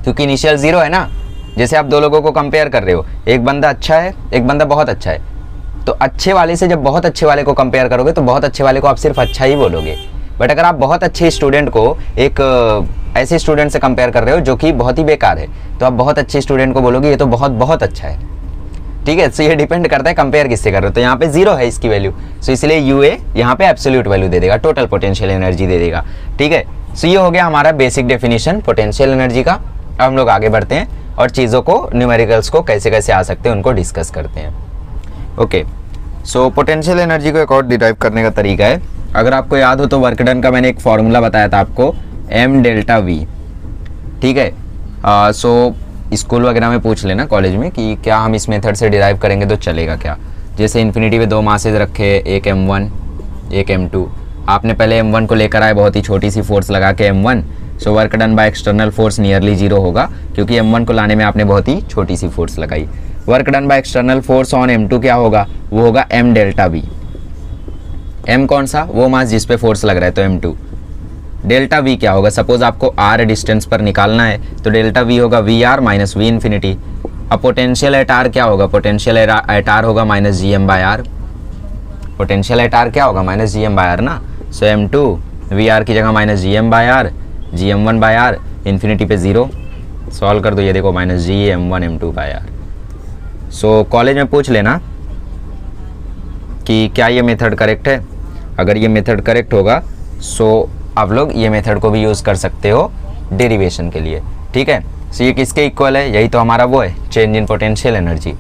क्योंकि इनिशियल 0 है ना। जैसे आप दो लोगों को कंपेयर कर रहे हो, एक बंदा अच्छा है, एक बंदा बहुत अच्छा है, तो अच्छे वाले से जब बहुत अच्छे वाले को कंपेयर करोगे तो बहुत अच्छे वाले को आप सिर्फ अच्छा ही बोलोगे। बट अगर आप बहुत अच्छे स्टूडेंट को एक ऐसे स्टूडेंट से कंपेयर कर रहे हो जो कि बहुत ही बेकार है, तो आप बहुत अच्छे स्टूडेंट को बोलोगे ये तो बहुत बहुत अच्छा है। ठीक है, सो ये डिपेंड करता है कंपेयर किससे कर रहे हो। तो यहाँ पे 0 है इसकी वैल्यू, सो इसलिए UA यहाँ पे एब्सोल्यूट वैल्यू दे देगा, टोटल पोटेंशियल एनर्जी दे देगा। ठीक है, सो ये हो गया हमारा बेसिक डेफिनेशन पोटेंशियल एनर्जी का। अब हम लोग आगे बढ़ते हैं और चीज़ों को, न्यूमेरिकल्स को कैसे कैसे आ सकते हैं उनको डिस्कस करते हैं। ओके, सो पोटेंशियल एनर्जी को एक और डिराइव करने का तरीका है। अगर आपको याद हो तो वर्क डन का मैंने एक फॉर्मूला बताया था आपको, m डेल्टा v। ठीक है, सो स्कूल वगैरह में पूछ लेना कॉलेज में कि क्या हम इस मेथड से डिराइव करेंगे तो चलेगा क्या। जैसे इन्फिनिटी पे दो मासेज रखे, एक m1 एक m2, आपने पहले m1 को लेकर आए बहुत ही छोटी सी फोर्स लगा के m1, so work done by external force nearly 0 होगा, क्योंकि m1 को लाने में आपने बहुत ही छोटी सी फोर्स लगाई। Work done by external force on m2 क्या होगा? वो होगा m डेल्टा v। m कौन सा? वो मास जिस पे फोर्स लग रहा है, तो m2। डेल्टा v क्या होगा? सपोज आपको r डिस्टेंस पर निकालना है, तो डेल्टा v होगा vr माइनस v इन्फिनिटी। अब पोटेंशियल एट r क्या होगा? पोटेंशियल एट r होगा minus G M by R. Potential at r क्या होगा? Minus G M by R ना। सो m2 vr की जगह minus G M by R, G m1 by R, infinity पे 0। Solve कर दो, ये देखो minus G m1 m2 by R. So college में पूछ लेना कि क्या ये मेथड करेक्ट है। अगर ये मेथड करेक्ट होगा सो आप लोग ये मेथड को भी यूज़ कर सकते हो डेरिवेशन के लिए। ठीक है, सो ये किसके इक्वल है? यही तो हमारा वो है, चेंज इन पोटेंशियल एनर्जी।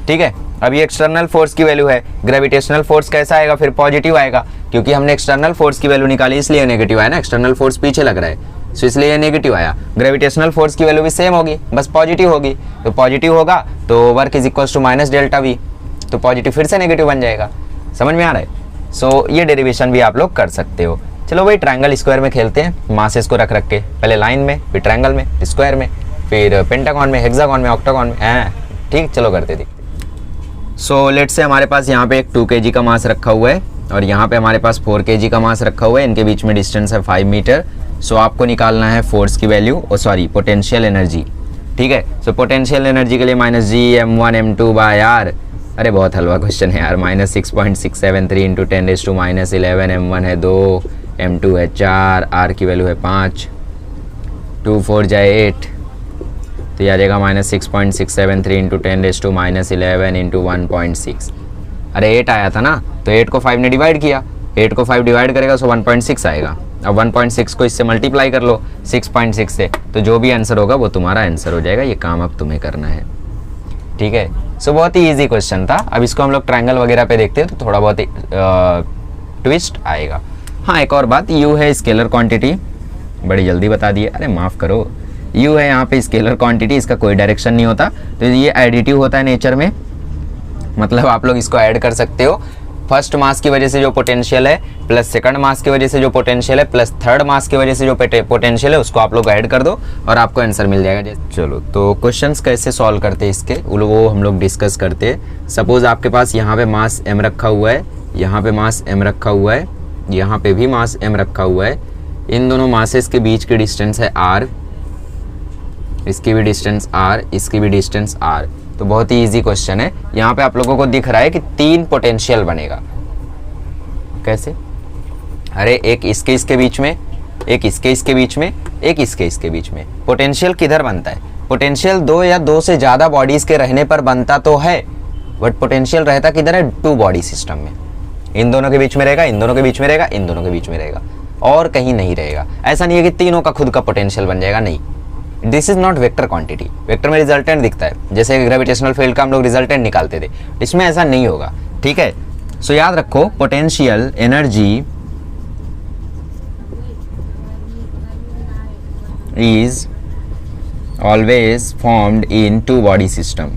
ठीक है, अब ये एक्सटर्नल फोर्स की वैल्यू है। ग्रेविटेशनल फोर्स कैसा आएगा? फिर पॉजिटिव आएगा, क्योंकि हमने एक्सटर्नल फोर्स की वैल्यू निकाली इसलिए नेगेटिव आया ना, एक्सटर्नल फोर्स पीछे लग रहा है, सो इसलिए ये नेगेटिव आया। ग्रेविटेशनल फोर्स की वैल्यू भी सेम होगी, बस पॉजिटिव होगी, तो पॉजिटिव होगा तो work is equals to minus delta V, तो पॉजिटिव फिर से नेगेटिव बन जाएगा। समझ में आ रहा है? सो ये डेरिवेशन भी आप लोग कर सकते हो। चलो भाई ट्रायंगल स्क्वायर में खेलते हैं, मासेस को रख रख के, पहले लाइन में, फिर ट्रायंगल में, स्क्वायर में, फिर पेंटागन में, हेक्सागन में, ऑक्टागन में। ठीक, चलो करते थे। सो लेट्स से हमारे पास यहाँ पे एक 2 kg का मास रखा हुआ है और यहाँ पे हमारे पास 4 kg का मास रखा हुआ है, इनके बीच में डिस्टेंस है 5 मीटर। सो आपको निकालना है फोर्स की वैल्यू, सॉरी पोटेंशियल एनर्जी। ठीक है, सो पोटेंशियल एनर्जी के लिए minus G m1 m2 by are. अरे बहुत हलवा क्वेश्चन है यार। माइनस 6.673 इंटू 10⁻11 m1 है 2, m2 है 4, r की वैल्यू है 5, 2 4 जाए 8, तो ये आ जाएगा माइनस 6.673 इंटू 10⁻11 इंटू 1.6। अरे 8 आया था ना, तो 8 को 5 ने डिवाइड किया, 8 को 5 डिवाइड करेगा सो 1.6 आएगा। अब 1.6 को इससे मल्टीप्लाई कर लो 6.6 से, तो जो भी आंसर होगा वो तुम्हारा आंसर हो जाएगा। ये काम अब तुम्हें करना है, ठीक है। सो बहुत ही इजी क्वेश्चन था। अब इसको हम लोग ट्रायंगल वगैरह पे देखते हैं तो थोड़ा बहुत ट्विस्ट आएगा। हाँ, एक और बात, u है स्केलर क्वांटिटी, बड़ी जल्दी बता दिए, अरे माफ़ करो, u है यहाँ पे स्केलर क्वांटिटी, इसका कोई डायरेक्शन नहीं होता, तो ये एडिटिव होता है नेचर में, मतलब आप लोग इसको ऐड कर सकते हो। फर्स्ट मास की वजह से जो पोटेंशियल है प्लस सेकंड मास की वजह से जो पोटेंशियल है प्लस थर्ड मास की वजह से जो पोटेंशियल है उसको आप लोग ऐड कर दो और आपको आंसर मिल जाएगा। चलो, तो क्वेश्चंस कैसे सॉल्व करते हैं इसके, वो हम लोग डिस्कस करते हैं। सपोज आपके पास यहाँ पे मास m रखा हुआ है, यहाँ पे मास m रखा हुआ है, यहाँ पे भी मास m रखा हुआ है। इन दोनों मासेस के बीच की डिस्टेंस है r, इसकी भी डिस्टेंस r, इसकी भी डिस्टेंस r। तो बहुत ही इजी क्वेश्चन है। यहाँ पे आप लोगों को दिख रहा है कि 3 पोटेंशियल बनेगा। कैसे? अरे एक इसके बीच में, एक इसके बीच में, एक इसके बीच में। पोटेंशियल किधर बनता है? पोटेंशियल 2 या 2 से ज़्यादा बॉडीज के रहने पर बनता तो है, बट पोटेंशियल रहता किधर है? 2 बॉडी सिस्टम में। इन दोनों के बीच में रहेगा, इन दोनों के बीच में रहेगा, इन दोनों के बीच में रहेगा, और कहीं नहीं रहेगा। ऐसा नहीं है कि तीनों का खुद का पोटेंशियल बन जाएगा, नहीं। This is not vector quantity. Vector में रिजल्टेंट दिखता है, जैसे ग्रेविटेशनल फील्ड का हम लोग रिजल्टेंट निकालते थे, इसमें ऐसा नहीं होगा, ठीक है। सो याद रखो, potential energy is always formed in 2 body system.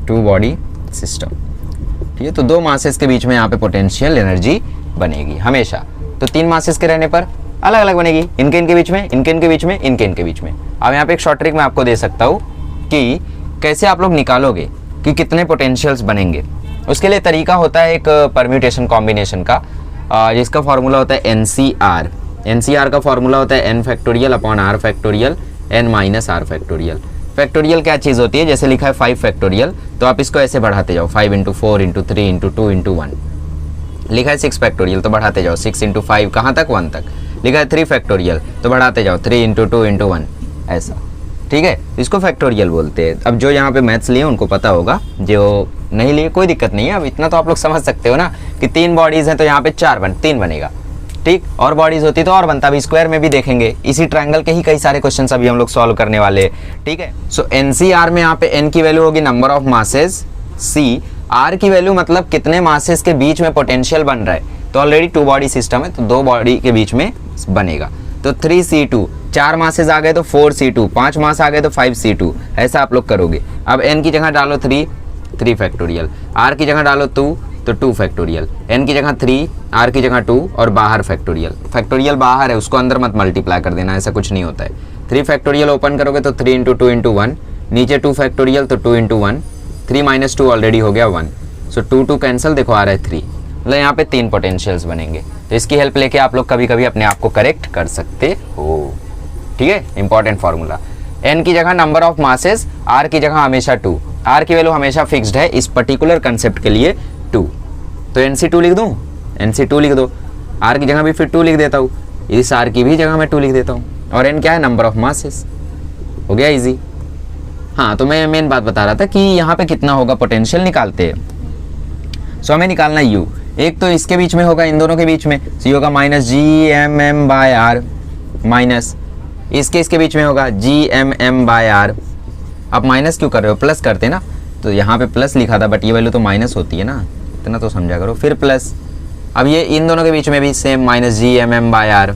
Two body system, ठीक है। तो 2 मासेस के बीच में यहाँ पे पोटेंशियल एनर्जी बनेगी हमेशा। तो 3 मासेस के रहने पर अलग अलग बनेगी, इनके बीच में, इनके बीच में, इनके बीच में। अब यहाँ पे एक शॉर्ट ट्रिक मैं आपको दे सकता हूँ कि कैसे आप लोग निकालोगे कि कितने पोटेंशियल्स बनेंगे। उसके लिए तरीका होता है एक परम्यूटेशन कॉम्बिनेशन का, जिसका फॉर्मूला होता है NCR। NCR का फॉर्मूला होता है n factorial upon r factorial n minus r factorial. Factorial क्या चीज़ होती है? जैसे लिखा है 5 फैक्टोरियल, तो आप इसको ऐसे बढ़ाते जाओ, 5 × 4 × 3 × 2 × 1। लिखा है 6 फैक्टोरियल, तो बढ़ाते जाओ 6 × 5 कहाँ तक? 1 तक। लिखा है 3 फैक्टोरियल, तो बढ़ाते जाओ 3 × 2 × 1, ऐसा, ठीक है। इसको फैक्टोरियल बोलते हैं। अब जो यहाँ पे मैथ्स लिए उनको पता होगा, जो नहीं लिए कोई दिक्कत नहीं है। अब इतना तो आप लोग समझ सकते हो ना कि 3 बॉडीज़ हैं तो यहाँ पे 3 बनेगा, ठीक। और बॉडीज़ होती तो और बनता। अभी स्क्वायर में भी देखेंगे, इसी ट्रायंगल के ही कई सारे क्वेश्चन अभी हम लोग सॉल्व करने वाले हैं, ठीक है। सो NCR में यहाँ पे n की वैल्यू होगी number of masses, C R की वैल्यू मतलब कितने मासेस के बीच में पोटेंशियल बन रहा है। तो ऑलरेडी 2 बॉडी सिस्टम है, तो 2 बॉडी के बीच में बनेगा। तो 3C2, 4 मासेस आ गए तो 4C2, 5 मास आ गए तो 5C2, ऐसा आप लोग करोगे। अब n की जगह डालो 3 फैक्टोरियल, r की जगह डालो 2 तो 2 फैक्टोरियल, n की जगह 3, r की जगह 2 और बाहर फैक्टोरियल। फैक्टोरियल बाहर है, उसको अंदर मत मल्टीप्लाई कर देना, ऐसा कुछ नहीं होता है। 3 फैक्टोरियल ओपन करोगे तो 3 × 2 × 1, नीचे 2 फैक्टोरियल तो 2 × 1, 3 - 2 ऑलरेडी हो गया 1, सो 2 कैंसिल, देखो आ रहा है 3, मतलब यहाँ पे 3 पोटेंशियल्स बनेंगे। तो इसकी हेल्प लेके आप लोग कभी कभी अपने आप को करेक्ट कर सकते हो, ठीक है। इंपॉर्टेंट फार्मूला, n की जगह नंबर ऑफ मासेस, r की जगह हमेशा 2, r की वैल्यू हमेशा फिक्स्ड है इस पर्टिकुलर कंसेप्ट के लिए 2, तो NC2 लिख दूँ, NC2 लिख दो, r की जगह भी फिर 2 लिख देता हूँ, इस r की भी जगह मैं 2 लिख देता हूँ, और n क्या है? Number of masses. हो गया इजी। हाँ, तो मैं मेन बात बता रहा था कि यहाँ पे कितना होगा पोटेंशियल निकालते हैं। सो हमें निकालना u, एक तो इसके बीच में होगा, इन दोनों के बीच में, so होगा -GMM/r, माइनस इसके बीच में होगा GMM/r। आप माइनस क्यों कर रहे हो? प्लस करते ना, तो यहाँ पे प्लस लिखा था, बट ये वैल्यू तो माइनस होती है ना, इतना तो समझा करो। फिर प्लस, अब ये इन दोनों के बीच में भी same -GMM/r,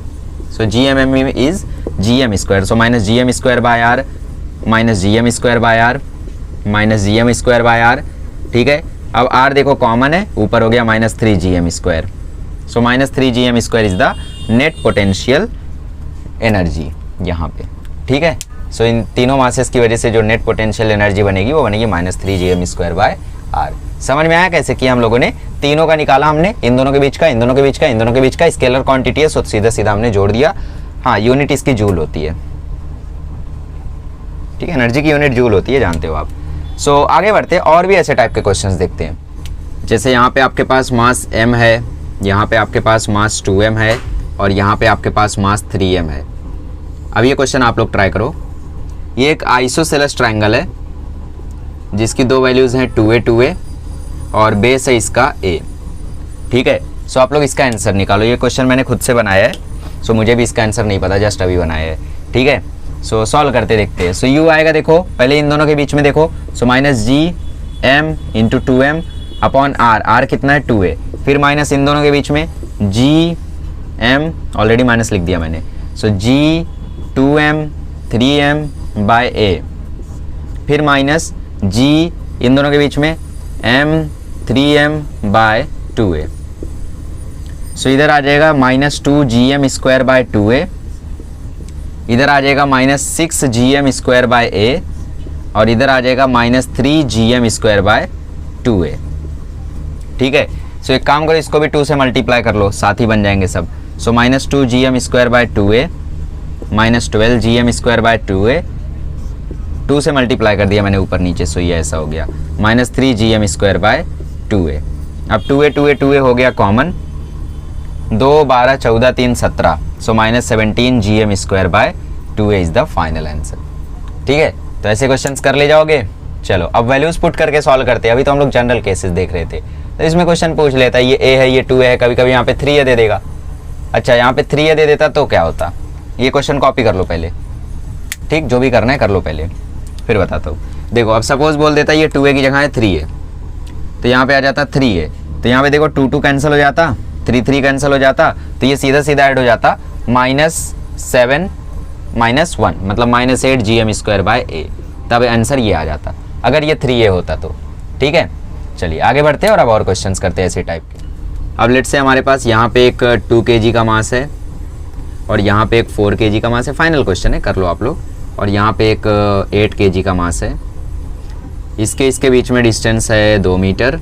so GMM is GM², so -GM²/r -GM²/r -GM²/r, ठीक है। अब r देखो कॉमन है, ऊपर हो गया -3GM², so -3GM² is the net potential energy यहाँ पे, ठीक है। सो इन तीनों मासेस की वजह से जो नेट पोटेंशियल एनर्जी बनेगी वो बनेगी -3GM²/r। समझ में आया कैसे किया हम लोगों ने? तीनों का निकाला हमने, इन दोनों के बीच का, इन दोनों के बीच का, इन दोनों के बीच का, स्केलर क्वांटिटी है, सो सीधा सीधा हमने जोड़ दिया। हाँ, यूनिट इसकी जूल होती है, ठीक है। एनर्जी की यूनिट जूल होती है, जानते हो आप। सो आगे बढ़ते हैं, और भी ऐसे टाइप के क्वेश्चंस देखते हैं। जैसे यहाँ पे आपके पास मास m है, यहाँ पे आपके पास मास 2m है, और यहाँ पे आपके पास मास 3m है। अब ये क्वेश्चन आप लोग ट्राई करो। ये एक आइसोसेलेस ट्रायंगल है जिसकी दो वैल्यूज़ हैं 2a 2a और बेस है इसका a। ठीक है, सो आप लोग इसका आंसर निकालो। ये क्वेश्चन मैंने खुद से बनाया है, सो मुझे भी इसका आंसर नहीं पता, जस्ट अभी बनाया है। ठीक है, सो सॉल्व करते देखते हैं। सो u आएगा, देखो पहले इन दोनों के बीच में देखो, so minus G M into 2m upon R, R कितना है 2a, फिर माइनस इन दोनों के बीच में जी एम, ऑलरेडी माइनस लिख दिया मैंने, सो जी 2m 3m बाय a, फिर माइनस जी इन दोनों के बीच में m 3m बाय 2a। सो इधर आ जाएगा minus 2gm square by 2a, इधर आ जाएगा minus 6gm square by a, और इधर आ जाएगा minus 3gm square by 2a। ठीक है, सो एक काम करो, इसको भी 2 से मल्टीप्लाई कर लो, साथ ही बन जाएंगे सब। So minus 2gm square by 2a minus 12gm square by 2a, 2 से मल्टीप्लाई कर दिया मैंने ऊपर नीचे, सो ये ऐसा हो गया minus 3gm square by 2a। अब 2a हो गया common, 2 12 14 3 17, so minus 17gm square by 2a is the final answer. ठीक है, तो ऐसे क्वेश्चंस कर ले जाओगे। चलो अब वैल्यूज पुट करके सॉल्व करते हैं। अभी तो हम लोग जनरल केसेस देख रहे थे, तो इसमें क्वेश्चन पूछ लेता है ये a है, ये 2a है, कभी कभी यहाँ पे 3a दे देगा। अच्छा, यहाँ पे 3a दे देता तो क्या होता, ये क्वेश्चन कॉपी कर लो पहले। ठीक, जो भी करना है कर लो पहले, फिर बताता हूँ। देखो अब सपोज बोल देता ये 2a की जगह है 3a, तो यहाँ पे आ जाता 3a, तो यहाँ पे देखो 2 2 कैंसिल हो जाता, 3 3 कैंसिल हो जाता, तो ये सीधा सीधा ऐड हो जाता -7 -1, मतलब -8gm स्क्वायर बाय a, तब आंसर ये आ जाता अगर ये 3a होता तो। ठीक है, चलिए आगे बढ़ते हैं और अब और क्वेश्चंस करते हैं ऐसे टाइप के। अब लेट से हमारे पास यहाँ पे एक 2 kg का मास है और यहाँ पे एक 4 kg का मास है, फाइनल क्वेश्चन है, कर लो आप लोग। और यहाँ पे एक 8 kg का मास है, इसके बीच में डिस्टेंस है 2 मीटर,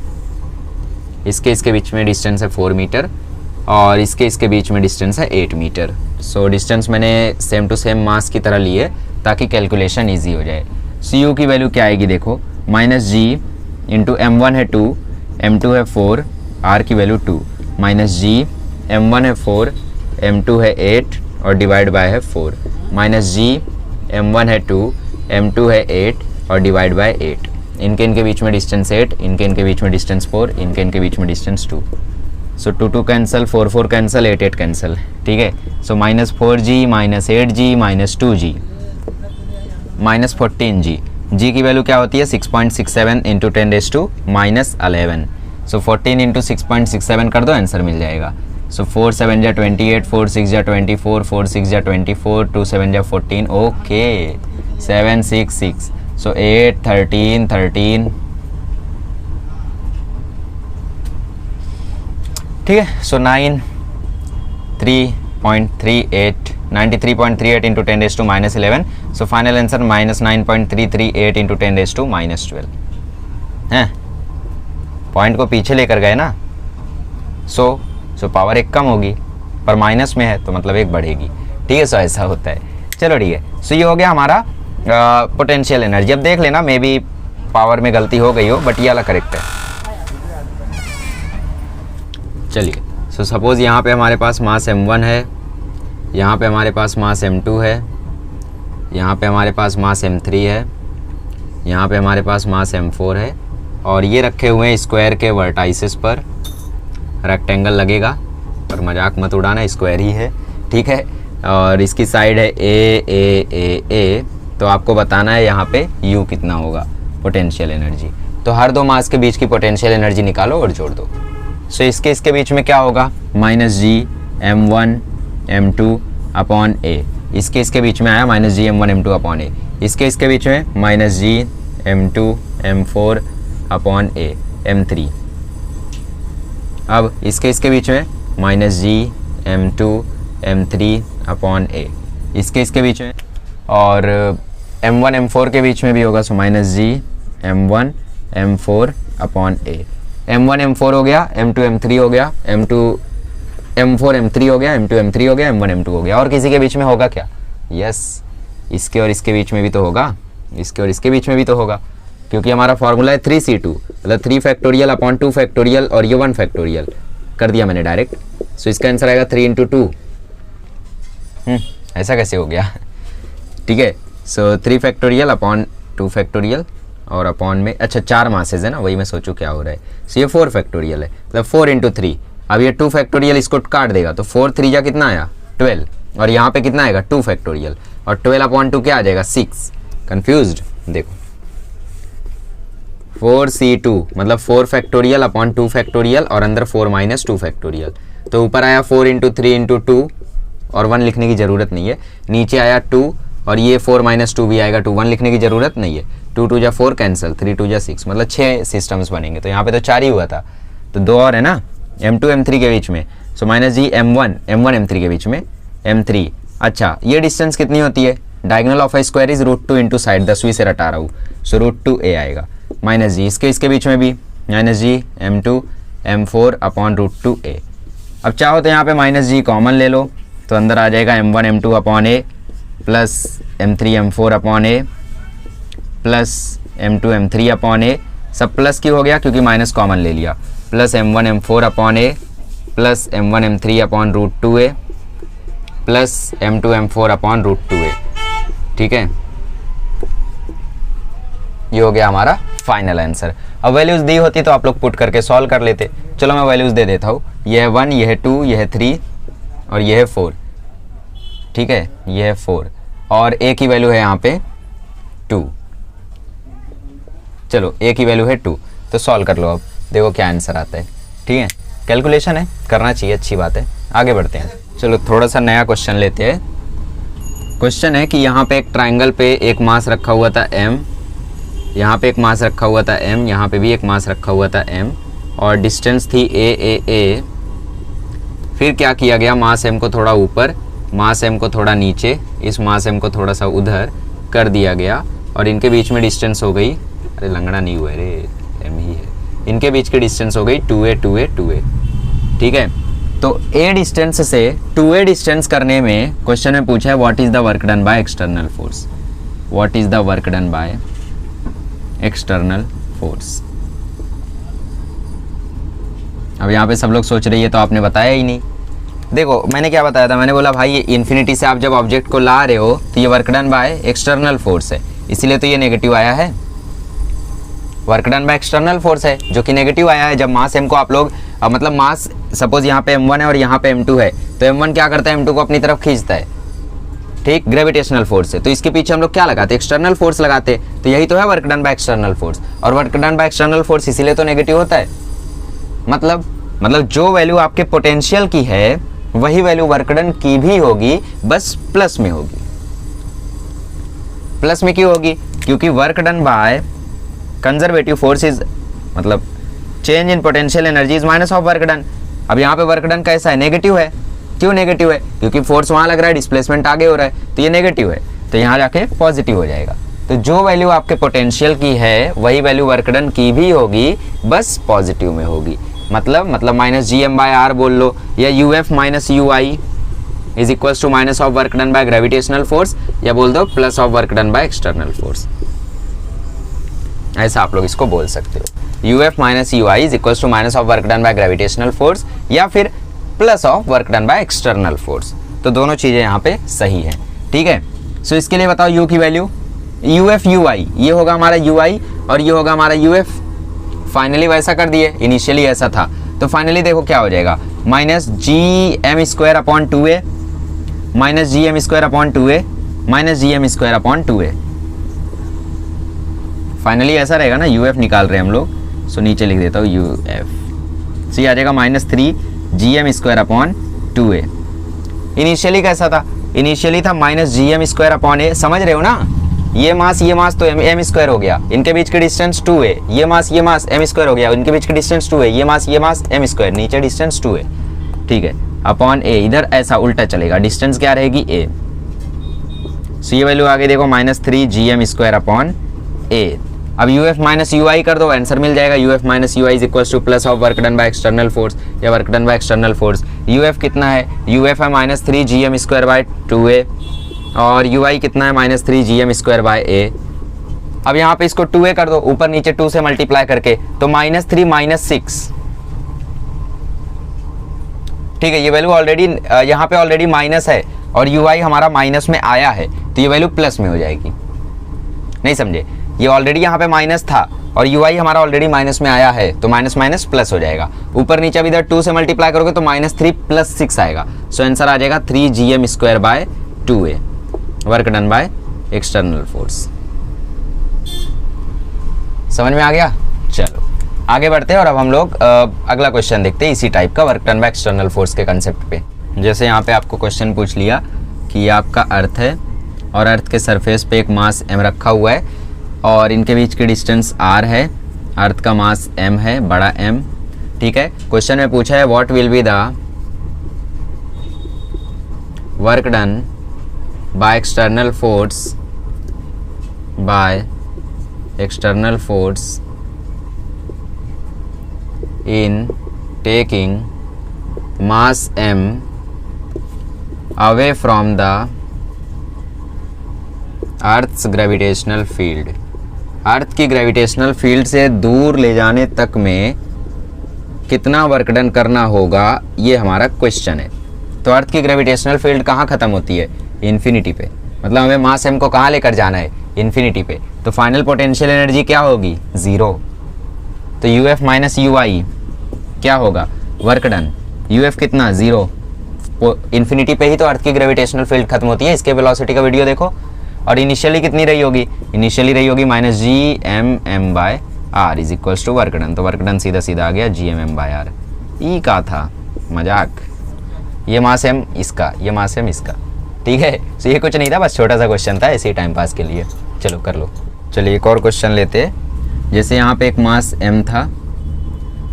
इसके बीच में डिस्टेंस है 4 मीटर, और इसके बीच में डिस्टेंस है 8 मीटर। सो डिस्टेंस मैंने सेम टू सेम मास की तरह ली है ताकि कैलकुलेशन ईजी हो जाए। सी यू की वैल्यू क्या आएगी, देखो माइनस जी इंटू m1 है 2, m2 है 4, r की वैल्यू 2, माइनस जी m1 है 4, m2 है 8 और डिवाइड बाय है 4, माइनस जी m1 है 2, m2 है 8 और डिवाइड बाय 8। इनके बीच में डिस्टेंस 8, इनके बीच में डिस्टेंस 4, इनके बीच में डिस्टेंस 2। सो 2 2 कैंसिल, 4 4 कैंसिल, 8 8 कैंसिल। ठीक है, so minus 4g minus 8g minus 2g minus 14g। g की वैल्यू क्या होती है 6.67 इंटू 10⁻⁻11। सो 14 इंटू 6.67 कर दो, आंसर मिल जाएगा। सो 4 7 जा 28, 4 6 जा 24, 4 6 जा 24, 2 7 जा 14, ओके 7 6 6। सो 8 13 13। ठीक है, सो 93.38 into 10⁻11। So final answer -9.338 into 10⁻12 है। पॉइंट को पीछे लेकर गए ना, सो पावर एक कम होगी, पर माइनस में है तो मतलब एक बढ़ेगी। ठीक है, सो ऐसा होता है। चलो ठीक है, सो ये हो गया हमारा पोटेंशियल एनर्जी। अब देख लेना, मे बी पावर में गलती हो गई हो, बट ये वाला करेक्ट है। चलिए, सो सपोज यहाँ पे हमारे पास मास m1 है, यहाँ पे हमारे पास मास m2 है, यहाँ पे हमारे पास मास m3 है, यहाँ पे हमारे पास मास m4 है, और ये रखे हुए हैं स्क्वायर के वर्टाइसिस पर। रेक्टेंगल लगेगा पर मजाक मत उड़ाना, स्क्वायर ही है। ठीक है, और इसकी साइड है ए, तो आपको बताना है यहाँ पे u कितना होगा पोटेंशियल एनर्जी। तो हर दो मास के बीच की पोटेंशियल एनर्जी निकालो और जोड़ दो। सो इसके बीच में क्या होगा, -g m1 m2 upon a। इसके बीच में आया -g m1 m2 upon a। इसके बीच में -g m2 m4 upon a m3। अब इसके बीच में -g m2 m3 upon a। इसके बीच में, और m1 m4 के बीच में भी होगा, सो -g m1 m4 upon a। m1 m4 हो गया, m2 m3 हो गया, m4 m3 हो गया, m2 m3 हो गया, m1 m2 हो गया। और किसी के बीच में होगा क्या, यस, इसके और इसके बीच में भी तो होगा, इसके और इसके बीच में भी तो होगा, क्योंकि हमारा फॉर्मूला है 3c2, मतलब 3 फैक्टोरियल अपॉन 2 फैक्टोरियल और ये 1 फैक्टोरियल कर दिया मैंने डायरेक्ट। सो इसका आंसर आएगा 3 × 2। ऐसा कैसे हो गया। ठीक है, सो 3 फैक्टोरियल अपॉन 2 फैक्टोरियल और अपॉन में अच्छा 4 मासेज है ना, वही मैं सोचूं क्या हो रहा है। सो ये 4 फैक्टोरियल है, मतलब 4 इंटू 3। अब ये 2 फैक्टोरियल इसको काट देगा तो 4 3 जा कितना आया 12, और यहाँ पे कितना आएगा 2 फैक्टोरियल, और 12 अपॉन 2 क्या आ जाएगा 6। कन्फ्यूज्ड? देखो 4c2 मतलब 4 फैक्टोरियल अपॉन 2 फैक्टोरियल और अंदर 4 माइनस 2 फैक्टोरियल, तो ऊपर आया 4 इंटू 3 इंटू 2 और 1 लिखने की ज़रूरत नहीं है, नीचे आया 2 और ये 4 माइनस 2 भी आएगा 2, 1 लिखने की ज़रूरत नहीं है। 2 2 जा 4 कैंसिल, 3 2 जा 6, मतलब 6 सिस्टम्स बनेंगे। तो यहाँ पे तो 4 ही हुआ था, तो 2 और है ना M2 M3 के बीच में। सो माइनस जी M1 M3 के बीच में M3। अच्छा ये डिस्टेंस कितनी होती है, diagonal of A square is √2 into side, 10वीं से रटा रहा हूँ, सो √2a आएगा। माइनस जी इसके बीच में भी माइनस जी M2 M4 अपॉन √2a। अब चाहो तो यहाँ पे माइनस जी कॉमन ले लो, तो अंदर आ जाएगा M1 M2 upon a plus M3 M4 upon a plus M2 M3 upon a, सब प्लस की हो गया क्योंकि माइनस कॉमन ले लिया, plus M1 M4 upon a plus M1 M3 upon √2a plus M2 M4 upon √2a। ठीक है, ये हो गया हमारा फाइनल आंसर। अब वैल्यूज़ दी होती तो आप लोग पुट करके सॉल्व कर लेते। चलो मैं वैल्यूज़ दे देता हूँ, यह है 1, यह है 2, यह है 3 और यह है 4। ठीक है, यह है 4 और a की वैल्यू है यहाँ पे 2। चलो a की वैल्यू है 2, तो सॉल्व कर लो। अब देखो क्या आंसर आता है। ठीक है, कैलकुलेशन है, करना चाहिए, अच्छी बात है। आगे बढ़ते हैं। चलो थोड़ा सा नया क्वेश्चन लेते हैं। क्वेश्चन है कि यहाँ पे एक ट्राइंगल पे एक मास रखा हुआ था m, यहाँ पे एक मास रखा हुआ था m, यहाँ पे भी एक मास रखा हुआ था m और डिस्टेंस थी a। फिर क्या किया गया, मास m को थोड़ा ऊपर, मास m को थोड़ा नीचे, इस मास m को थोड़ा सा उधर कर दिया गया और इनके बीच में डिस्टेंस हो गई, अरे लंगड़ा नहीं हुआ रे, m ही है, इनके बीच की डिस्टेंस हो गई 2a 2a 2a। ठीक है, तो a डिस्टेंस से 2a डिस्टेंस करने में क्वेश्चन में पूछा है what is the work done by external force, what is the work done by external force. अब यहाँ पे सब लोग सोच रही है तो आपने बताया ही नहीं। देखो मैंने क्या बताया था, मैंने बोला भाई ये इन्फिनिटी से आप जब ऑब्जेक्ट को ला रहे हो तो ये work done by external force है, इसीलिए तो ये नेगेटिव आया है। Work done by external force है जो कि नेगेटिव आया है। जब मास m को आप लोग मतलब मास सपोज यहाँ पे m1 है और यहाँ पे m2 है, तो m1 क्या करता है m2 को अपनी तरफ खींचता है, ठीक, ग्रेविटेशनल फोर्स है। तो इसके पीछे हम लोग क्या लगाते, एक्सटर्नल फोर्स लगाते। तो यही तो है work done by external force, और work done by external force इसीलिए तो नेगेटिव होता है। मतलब जो वैल्यू आपके पोटेंशियल की है वही वैल्यू वर्क डन की भी होगी, बस प्लस में होगी। प्लस में क्यों होगी, क्योंकि work done by conservative force is मतलब change in potential energy is minus of work done. अब यहाँ पे वर्क डन कैसा है, नेगेटिव है। क्यों नेगेटिव है, क्योंकि फोर्स वहाँ लग रहा है, डिस्प्लेसमेंट आगे हो रहा है, तो ये नेगेटिव है, तो यहाँ जाके पॉजिटिव हो जाएगा। तो जो वैल्यू आपके पोटेंशियल की है वही वैल्यू वर्क डन की भी होगी, बस पॉजिटिव में होगी। मतलब minus G M by R बोल लो, या U F minus U I is equals to minus of work done by gravitational force, या बोल दो plus of work done by external force. ऐसा आप लोग इसको बोल सकते हो, U F minus U I is equals to minus of work done by gravitational force, या फिर plus of work done by external force. तो दोनों चीज़ें यहाँ पे सही हैं। ठीक है, सो इसके लिए बताओ यू की वैल्यू, यू एफ यू आई, ये होगा हमारा यू आई और ये होगा हमारा यू एफ। फाइनली वैसा कर दिए, इनिशियली ऐसा था, तो फाइनली देखो क्या हो जाएगा, minus G M square upon 2a minus G M square upon 2a minus G M square upon 2a। Finally ऐसा रहेगा ना, यू एफ निकाल रहे हैं हम लोग, सो नीचे लिख देता हूँ यू एफ, सी आ जाएगा minus 3 G M square upon 2a। Initially कैसा था, इनिशियली था minus G M square upon a, समझ रहे हो ना, ये मास तो एम स्क्वायर हो गया, इनके बीच की डिस्टेंस 2 है, ये मास एम स्क्वायर हो गया, इनके बीच की डिस्टेंस 2 है, ये मास एम स्क्वायर, नीचे डिस्टेंस 2 है। ठीक है, अपॉन ए, इधर ऐसा उल्टा चलेगा, डिस्टेंस क्या रहेगी ए। सो ये वैल्यू आगे देखो minus 3 G M square upon a. अब U F minus U I कर दो, आंसर मिल जाएगा, U F minus U I is equal to plus of work done by external force या work done by external force. U F कितना है, U F है minus 3 G M square by 2a और U I कितना है minus 3 G M square by a। अब यहाँ पे इसको 2a कर दो, ऊपर नीचे 2 से मल्टीप्लाई करके, तो माइनस 3 माइनस 6। ठीक है, ये वैल्यू ऑलरेडी यहाँ पे ऑलरेडी माइनस है और यू आई हमारा माइनस में आया है, तो ये वैल्यू प्लस में हो जाएगी। नहीं समझे, ये ऑलरेडी यहाँ पे माइनस था और यू आई हमारा ऑलरेडी माइनस में आया है, तो माइनस माइनस प्लस हो जाएगा। ऊपर नीचे अब इधर 2 से मल्टीप्लाई करोगे तो -3 + 6 आएगा। सो आंसर आ जाएगा 3gm²/2a, work done by external force. समझ में आ गया? चलो आगे बढ़ते हैं और अब हम लोग अगला क्वेश्चन देखते हैं इसी टाइप का, work done by external force के कंसेप्ट पे। जैसे यहाँ पे आपको क्वेश्चन पूछ लिया कि आपका अर्थ है और अर्थ के सरफेस पे एक मास m रखा हुआ है और इनके बीच की डिस्टेंस r है, अर्थ का मास m है, बड़ा M, ठीक है। क्वेश्चन में पूछा है what will be the work done by external force in taking mass m away from the earth's gravitational field। अर्थ की ग्रेविटेशनल फील्ड से दूर ले जाने तक में कितना वर्क डन करना होगा, ये हमारा क्वेश्चन है। तो अर्थ की ग्रेविटेशनल फील्ड कहाँ ख़त्म होती है? इन्फिनिटी पे। मतलब हमें मास m को कहाँ लेकर जाना है? इन्फिनिटी पे। तो फाइनल पोटेंशियल एनर्जी क्या होगी? 0। तो UF माइनस UI क्या होगा? Work done. UF कितना? 0। इन्फिनिटी पे ही तो अर्थ की ग्रेविटेशनल फील्ड खत्म होती है। इसके वेलोसिटी का वीडियो देखो। और इनिशियली कितनी रही होगी? इनिशियली रही होगी -GMM/r is equals to work done. तो वर्क डन सीधा सीधा आ गया GMM/r। ई का था मजाक, ये मास m इसका, ये मास m इसका, ठीक है। तो ये कुछ नहीं था, बस छोटा सा क्वेश्चन था ऐसे ही टाइम पास के लिए। चलो कर लो। चलिए एक और क्वेश्चन लेते हैं। जैसे यहाँ पे एक मास m था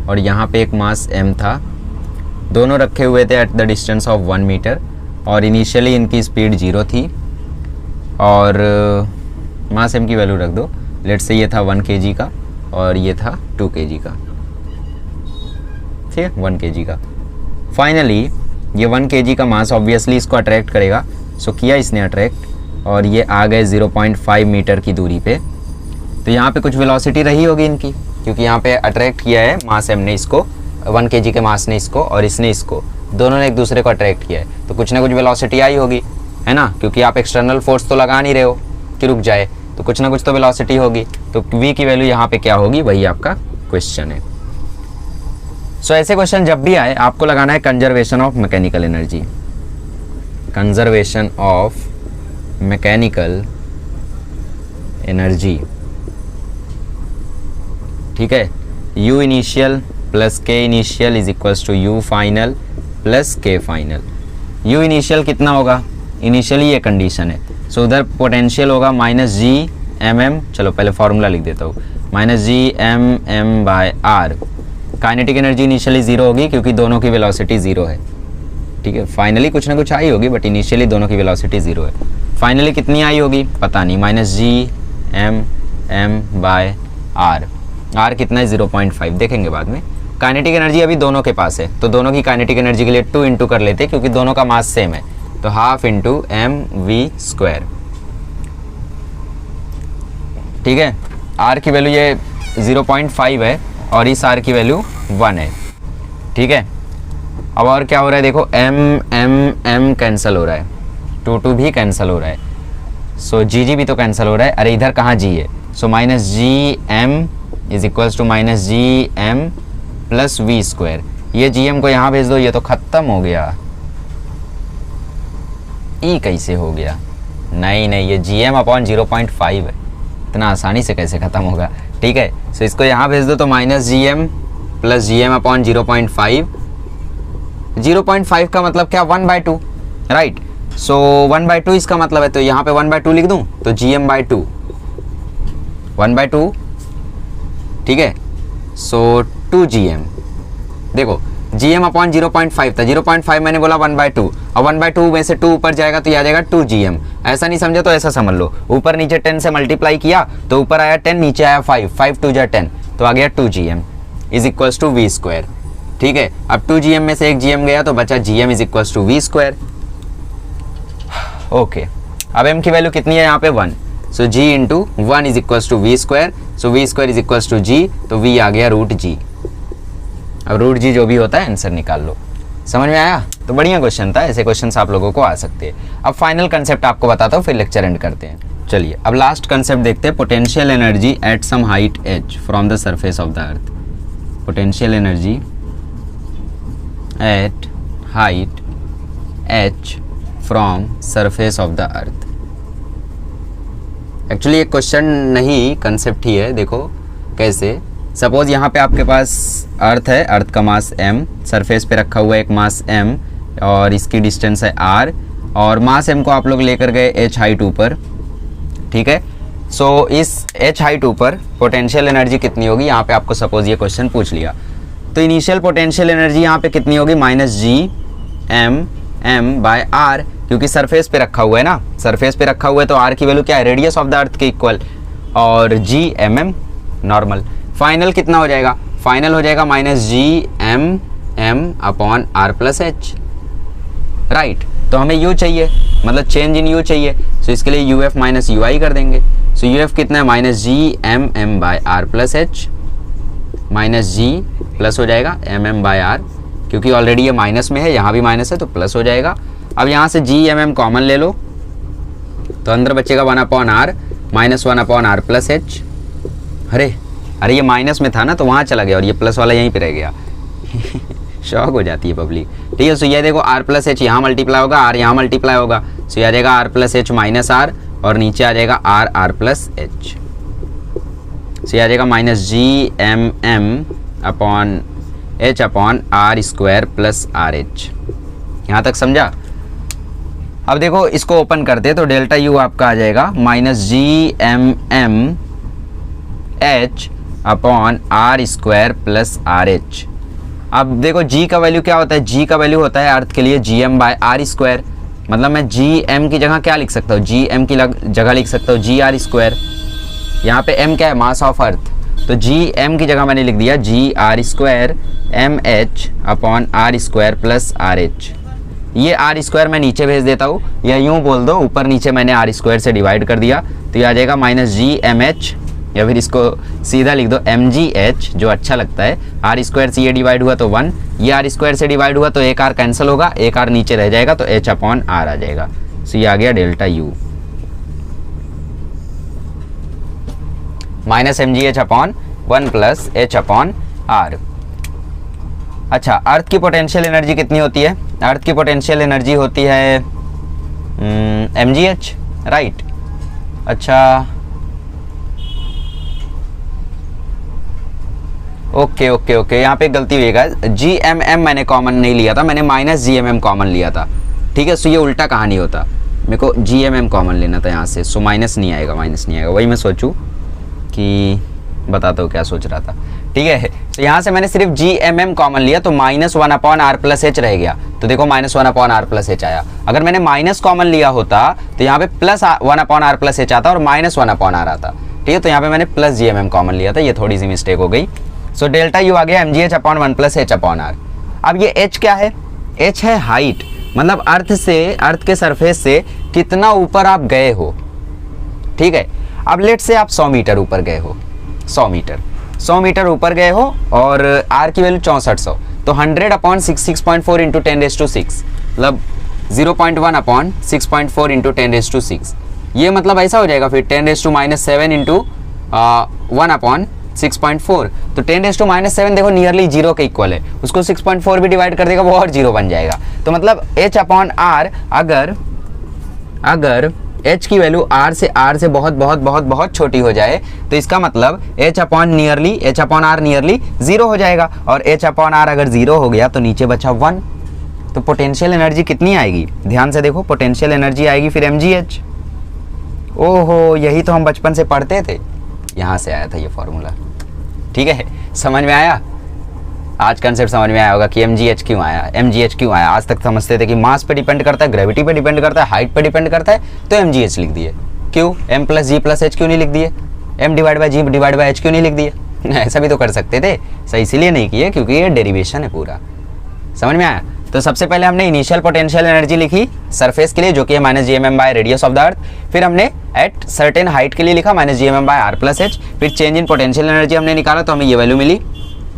और यहाँ पे एक मास m था, दोनों रखे हुए थे at the distance of 1 metre और इनिशियली इनकी स्पीड 0 थी और मास m की वैल्यू रख दो। लेट्स से ये था 1 kg का और ये था 2 kg का, ठीक है, 1 kg का। फाइनली ये 1 kg का मास ऑब्वियसली इसको अट्रैक्ट करेगा। सो किया इसने अट्रैक्ट और ये आ गए 0.5 मीटर की दूरी पे। तो यहाँ पे कुछ वेलोसिटी रही होगी इनकी, क्योंकि यहाँ पे अट्रैक्ट किया है मास m ने इसको, 1 kg के मास ने इसको और इसने इसको, दोनों ने एक दूसरे को अट्रैक्ट किया है। तो कुछ ना कुछ वेलोसिटी आई होगी, है ना, क्योंकि आप एक्सटर्नल फोर्स तो लगा नहीं रहे हो कि रुक जाए, तो कुछ ना कुछ तो वेलोसिटी होगी। तो v की वैल्यू यहाँ पे क्या होगी, वही आपका क्वेश्चन है। सो ऐसे क्वेश्चन जब भी आए आपको लगाना है conservation of mechanical energy, conservation of mechanical energy, ठीक है। U initial plus K initial is equals to U final plus K final. U initial कितना होगा? इनिशियली ये कंडीशन है। सो उधर पोटेंशियल होगा -GMM, चलो पहले फॉर्मूला लिख देता हूँ, -GMM/r। काइनेटिक एनर्जी इनिशियली 0 होगी क्योंकि दोनों की वेलोसिटी 0 है, ठीक है। फाइनली कुछ ना कुछ आई होगी बट इनिशियली दोनों की वेलोसिटी 0 है। फाइनली कितनी आई होगी पता नहीं, -GMM/r। r कितना है? 0.5, देखेंगे बाद में। काइनेटिक एनर्जी अभी दोनों के पास है तो दोनों की काइनेटिक एनर्जी के लिए 2 इंटू कर लेते हैं क्योंकि दोनों का मास सेम है, तो ½ × mv², ठीक है। r की वैल्यू ये 0.5 है और इस r की वैल्यू 1 है, ठीक है। अब और क्या हो रहा है देखो, m कैंसिल हो रहा है, 2 भी कैंसिल हो रहा है, सो g भी तो कैंसिल हो रहा है। अरे इधर कहाँ g है? So -GM is equals to -GM plus v²। ये GM को यहाँ भेज दो, ये तो ख़त्म हो गया। ई कैसे हो गया? नहीं, ये GM/0.5 है, इतना आसानी से कैसे ख़त्म होगा, ठीक है। सो इसको यहाँ भेज दो तो -GM प्लस GM/0.5। 0.5 का मतलब क्या? 1/2, राइट। सो 1/2 इसका मतलब है, तो यहाँ पे 1/2 लिख दूँ तो GM/2, 1/2, ठीक है। सो 2GM, देखो GM/0.5 था, 0.5 मैंने बोला 1/2, और 1/2 में से 2 ऊपर जाएगा तो ये आ जाएगा 2GM। ऐसा नहीं समझे तो ऐसा समझ लो, ऊपर नीचे 10 से मल्टीप्लाई किया तो ऊपर आया 10, नीचे आया 5, 5 2 10, तो आ गया 2GM is equals to v², ठीक है। अब 2GM में से एक GM गया तो बचा GM is equals to v², okay. अब m की वैल्यू कितनी है यहाँ पे? 1, so g into 1 is equals to v², so v² is equals to g, तो v आ गया √g। अब √g जो भी होता है आंसर निकाल लो। समझ में आया? तो बढ़िया क्वेश्चन था, ऐसे क्वेश्चंस आप लोगों को आ सकते हैं। अब फाइनल कंसेप्ट आपको बताता हूँ, फिर लेक्चर एंड करते हैं। चलिए अब लास्ट कंसेप्ट देखते हैं, potential energy at some height h from the surface of the earth. Potential energy at height h from surface of the earth. Actually एक क्वेश्चन नहीं, कंसेप्ट ही है। देखो कैसे, सपोज यहाँ पे आपके पास अर्थ है, अर्थ का मास m, सरफेस पे रखा हुआ एक मास m और इसकी डिस्टेंस है r, और मास m को आप लोग लेकर गए h हाइट ऊपर, ठीक है। सो इस h हाइट ऊपर पोटेंशियल एनर्जी कितनी होगी, यहाँ पे आपको सपोज ये क्वेश्चन पूछ लिया, तो इनिशियल पोटेंशियल एनर्जी यहाँ पे कितनी होगी, -G(m)m/r, क्योंकि सरफेस पे रखा हुआ है ना, सरफेस पे रखा हुआ है तो r की वैल्यू क्या है, रेडियस ऑफ द अर्थ के इक्वल, और G(mm) नॉर्मल। फाइनल कितना हो जाएगा, फाइनल हो जाएगा -G(m)m/r+h, राइट। तो हमें u चाहिए, मतलब चेंज इन u चाहिए, सो इसके लिए uf माइनस ui कर देंगे। सो uf कितना है, -G(m)m/r+h, माइनस g प्लस हो जाएगा mm/r, क्योंकि ऑलरेडी ये माइनस में है, यहाँ भी माइनस है तो प्लस हो जाएगा। अब यहाँ से G(mm) कॉमन ले लो, तो अंदर बचेगा 1/r माइनस 1/r+h। अरे ये माइनस में था ना तो वहाँ चला गया और ये प्लस वाला यहीं पे रह गया। शॉक हो जाती है पब्लिक, ठीक है। सो ये देखो r+h यहाँ मल्टीप्लाई होगा, r यहाँ मल्टीप्लाई होगा, सो ये आ जाएगा r+h माइनस r, और नीचे आ जाएगा r+h, सो ये आ जाएगा -G(m)m/h/r² + RH। यहाँ तक समझा। अब देखो इसको ओपन करते तो डेल्टा U आपका आ जाएगा -G(m)m)h/r² + RH। अब देखो G का वैल्यू क्या होता है, G का वैल्यू होता है अर्थ के लिए Gm/r², मतलब मैं Gm की जगह क्या लिख सकता हूँ, Gm की जगह लिख सकता हूँ Gr²। यहाँ पे m क्या है, मास ऑफ अर्थ, तो Gm की जगह मैंने लिख दिया Gr² mh/r² + RH। ये r² मैं नीचे भेज देता हूँ, या यूँ बोल दो ऊपर नीचे मैंने r² से डिवाइड कर दिया, तो ये आ जाएगा -Gmh, या फिर इसको सीधा लिख दो mgh, जो अच्छा लगता है। r² से ये डिवाइड हुआ तो 1, ये r² से डिवाइड हुआ तो एक r कैंसिल होगा, एक r नीचे रह जाएगा तो h/r आ जाएगा। सो ये आ गया डेल्टा U -mgh/1 + h/r। अच्छा, अर्थ की पोटेंशियल एनर्जी कितनी होती है, अर्थ की पोटेंशियल एनर्जी होती है mgh, राइट। अच्छा ओके, यहाँ पे गलती हुई है, Gmm मैंने कॉमन नहीं लिया था, मैंने -Gmm कॉमन लिया था, ठीक है। सो ये उल्टा कहानी होता, मेरे को Gmm कॉमन लेना था यहाँ से, सो माइनस नहीं आएगा, वही मैं सोचूं कि बताता हूँ क्या सोच रहा था, ठीक है। तो यहाँ से मैंने सिर्फ Gmm कॉमन लिया तो -1/r+h रह गया, तो देखो -1/r+h आया। अगर मैंने माइनस कॉमन लिया होता तो यहाँ पे +1/r+h आता और -1/r आता, ठीक है। तो यहाँ पे मैंने +Gmm कॉमन लिया था, ये थोड़ी सी मिस्टेक हो गई। सो डेल्टा U आ गया mgh/1 + h/r। अब ये h क्या है, h है हाइट, मतलब अर्थ के सरफेस से कितना ऊपर आप गए हो, ठीक है। अब लेट से आप 100 मीटर ऊपर गए हो, 100 मीटर ऊपर गए हो, और r की वैल्यू 6400, तो 100/6.4 × 10⁶, मतलब 0.1/6.4 × 10⁶। ये मतलब ऐसा हो जाएगा फिर 10⁻⁷ × 1/6.4, तो 10⁻⁷ देखो नियरली 0 के इक्वल है, उसको 6.4 भी डिवाइड कर देगा वो और 0 बन जाएगा। तो मतलब h/r अगर h की वैल्यू r से बहुत छोटी हो जाए तो इसका मतलब h/r नियरली 0 हो जाएगा, और h/r अगर 0 हो गया तो नीचे बचा 1। तो पोटेंशियल एनर्जी कितनी आएगी, ध्यान से देखो, पोटेंशियल एनर्जी आएगी फिर mgh। ओहो, यही तो हम बचपन से पढ़ते थे, यहाँ से आया था ये फॉर्मूला, ठीक है। समझ में आया, आज कंसेप्ट समझ में आया होगा कि mgh क्यों आया। आज तक समझते थे कि मास पे डिपेंड करता है, ग्रेविटी पे डिपेंड करता है, हाइट पे डिपेंड करता है, तो mgh लिख दिए। क्यों m + g + h क्यों नहीं लिख दिए, m/g/h क्यों नहीं लिख दिए? ऐसा भी तो कर सकते थे, सही इसीलिए नहीं किए क्योंकि ये डेरिवेशन है पूरा। समझ में आया। तो सबसे पहले हमने इनिशियल पोटेंशियल एनर्जी लिखी सरफेस के लिए जो कि है -Gmm रेडियस ऑफ द अर्थ, फिर हमने एट सर्टेन हाइट के लिए लिखा -Gmm/r+h, फिर चेंज इन पोटेंशियल एनर्जी हमने निकाला तो हमें ये वैल्यू मिली,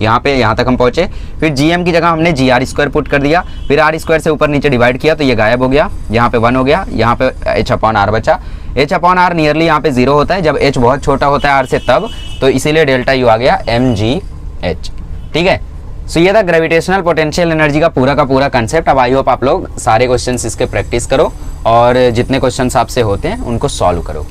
यहाँ तक हम पहुंचे। फिर Gm की जगह हमने Gr² पुट कर दिया, फिर r² से ऊपर नीचे डिवाइड किया तो ये गायब हो गया, यहाँ पे 1 हो गया, यहाँ पे h/r बचा। एच अपॉन आर नियरली यहाँ पे 0 होता है, जब एच बहुत छोटा होता है आर से तब, तो इसीलिए डेल्टा यू आ गया mgh। ठीक है, सो ये था ग्रेविटेशनल पोटेंशियल एनर्जी का पूरा कंसेप्ट। अब आई होप आप लोग सारे क्वेश्चंस इसके प्रैक्टिस करो और जितने क्वेश्चंस आपसे होते हैं उनको सॉल्व करो।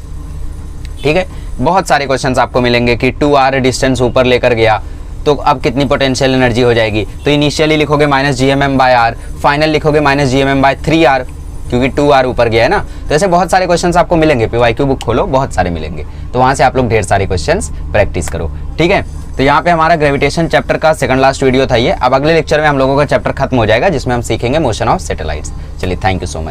ठीक है, बहुत सारे क्वेश्चंस आपको मिलेंगे कि 2r डिस्टेंस ऊपर लेकर गया तो अब कितनी पोटेंशियल एनर्जी हो जाएगी, तो इनिशियली लिखोगे -gmm/r, फाइनल लिखोगे -gmm/3r, क्योंकि 2r ऊपर गया है ना। तो ऐसे बहुत सारे क्वेश्चंस आपको मिलेंगे, PYQ बुक खोलो, बहुत सारे मिलेंगे, तो वहां से आप लोग ढेर सारे क्वेश्चंस प्रैक्टिस करो। ठीक है, तो यहाँ पे हमारा ग्रेविटेशन चैप्टर का सेकंड लास्ट वीडियो था ये। अब अगले लेक्चर में हम लोगों का चैप्टर खत्म हो जाएगा जिसमें हम सीखेंगे मोशन ऑफ सैटेलाइट्स। चलिए, थैंक यू सो मच।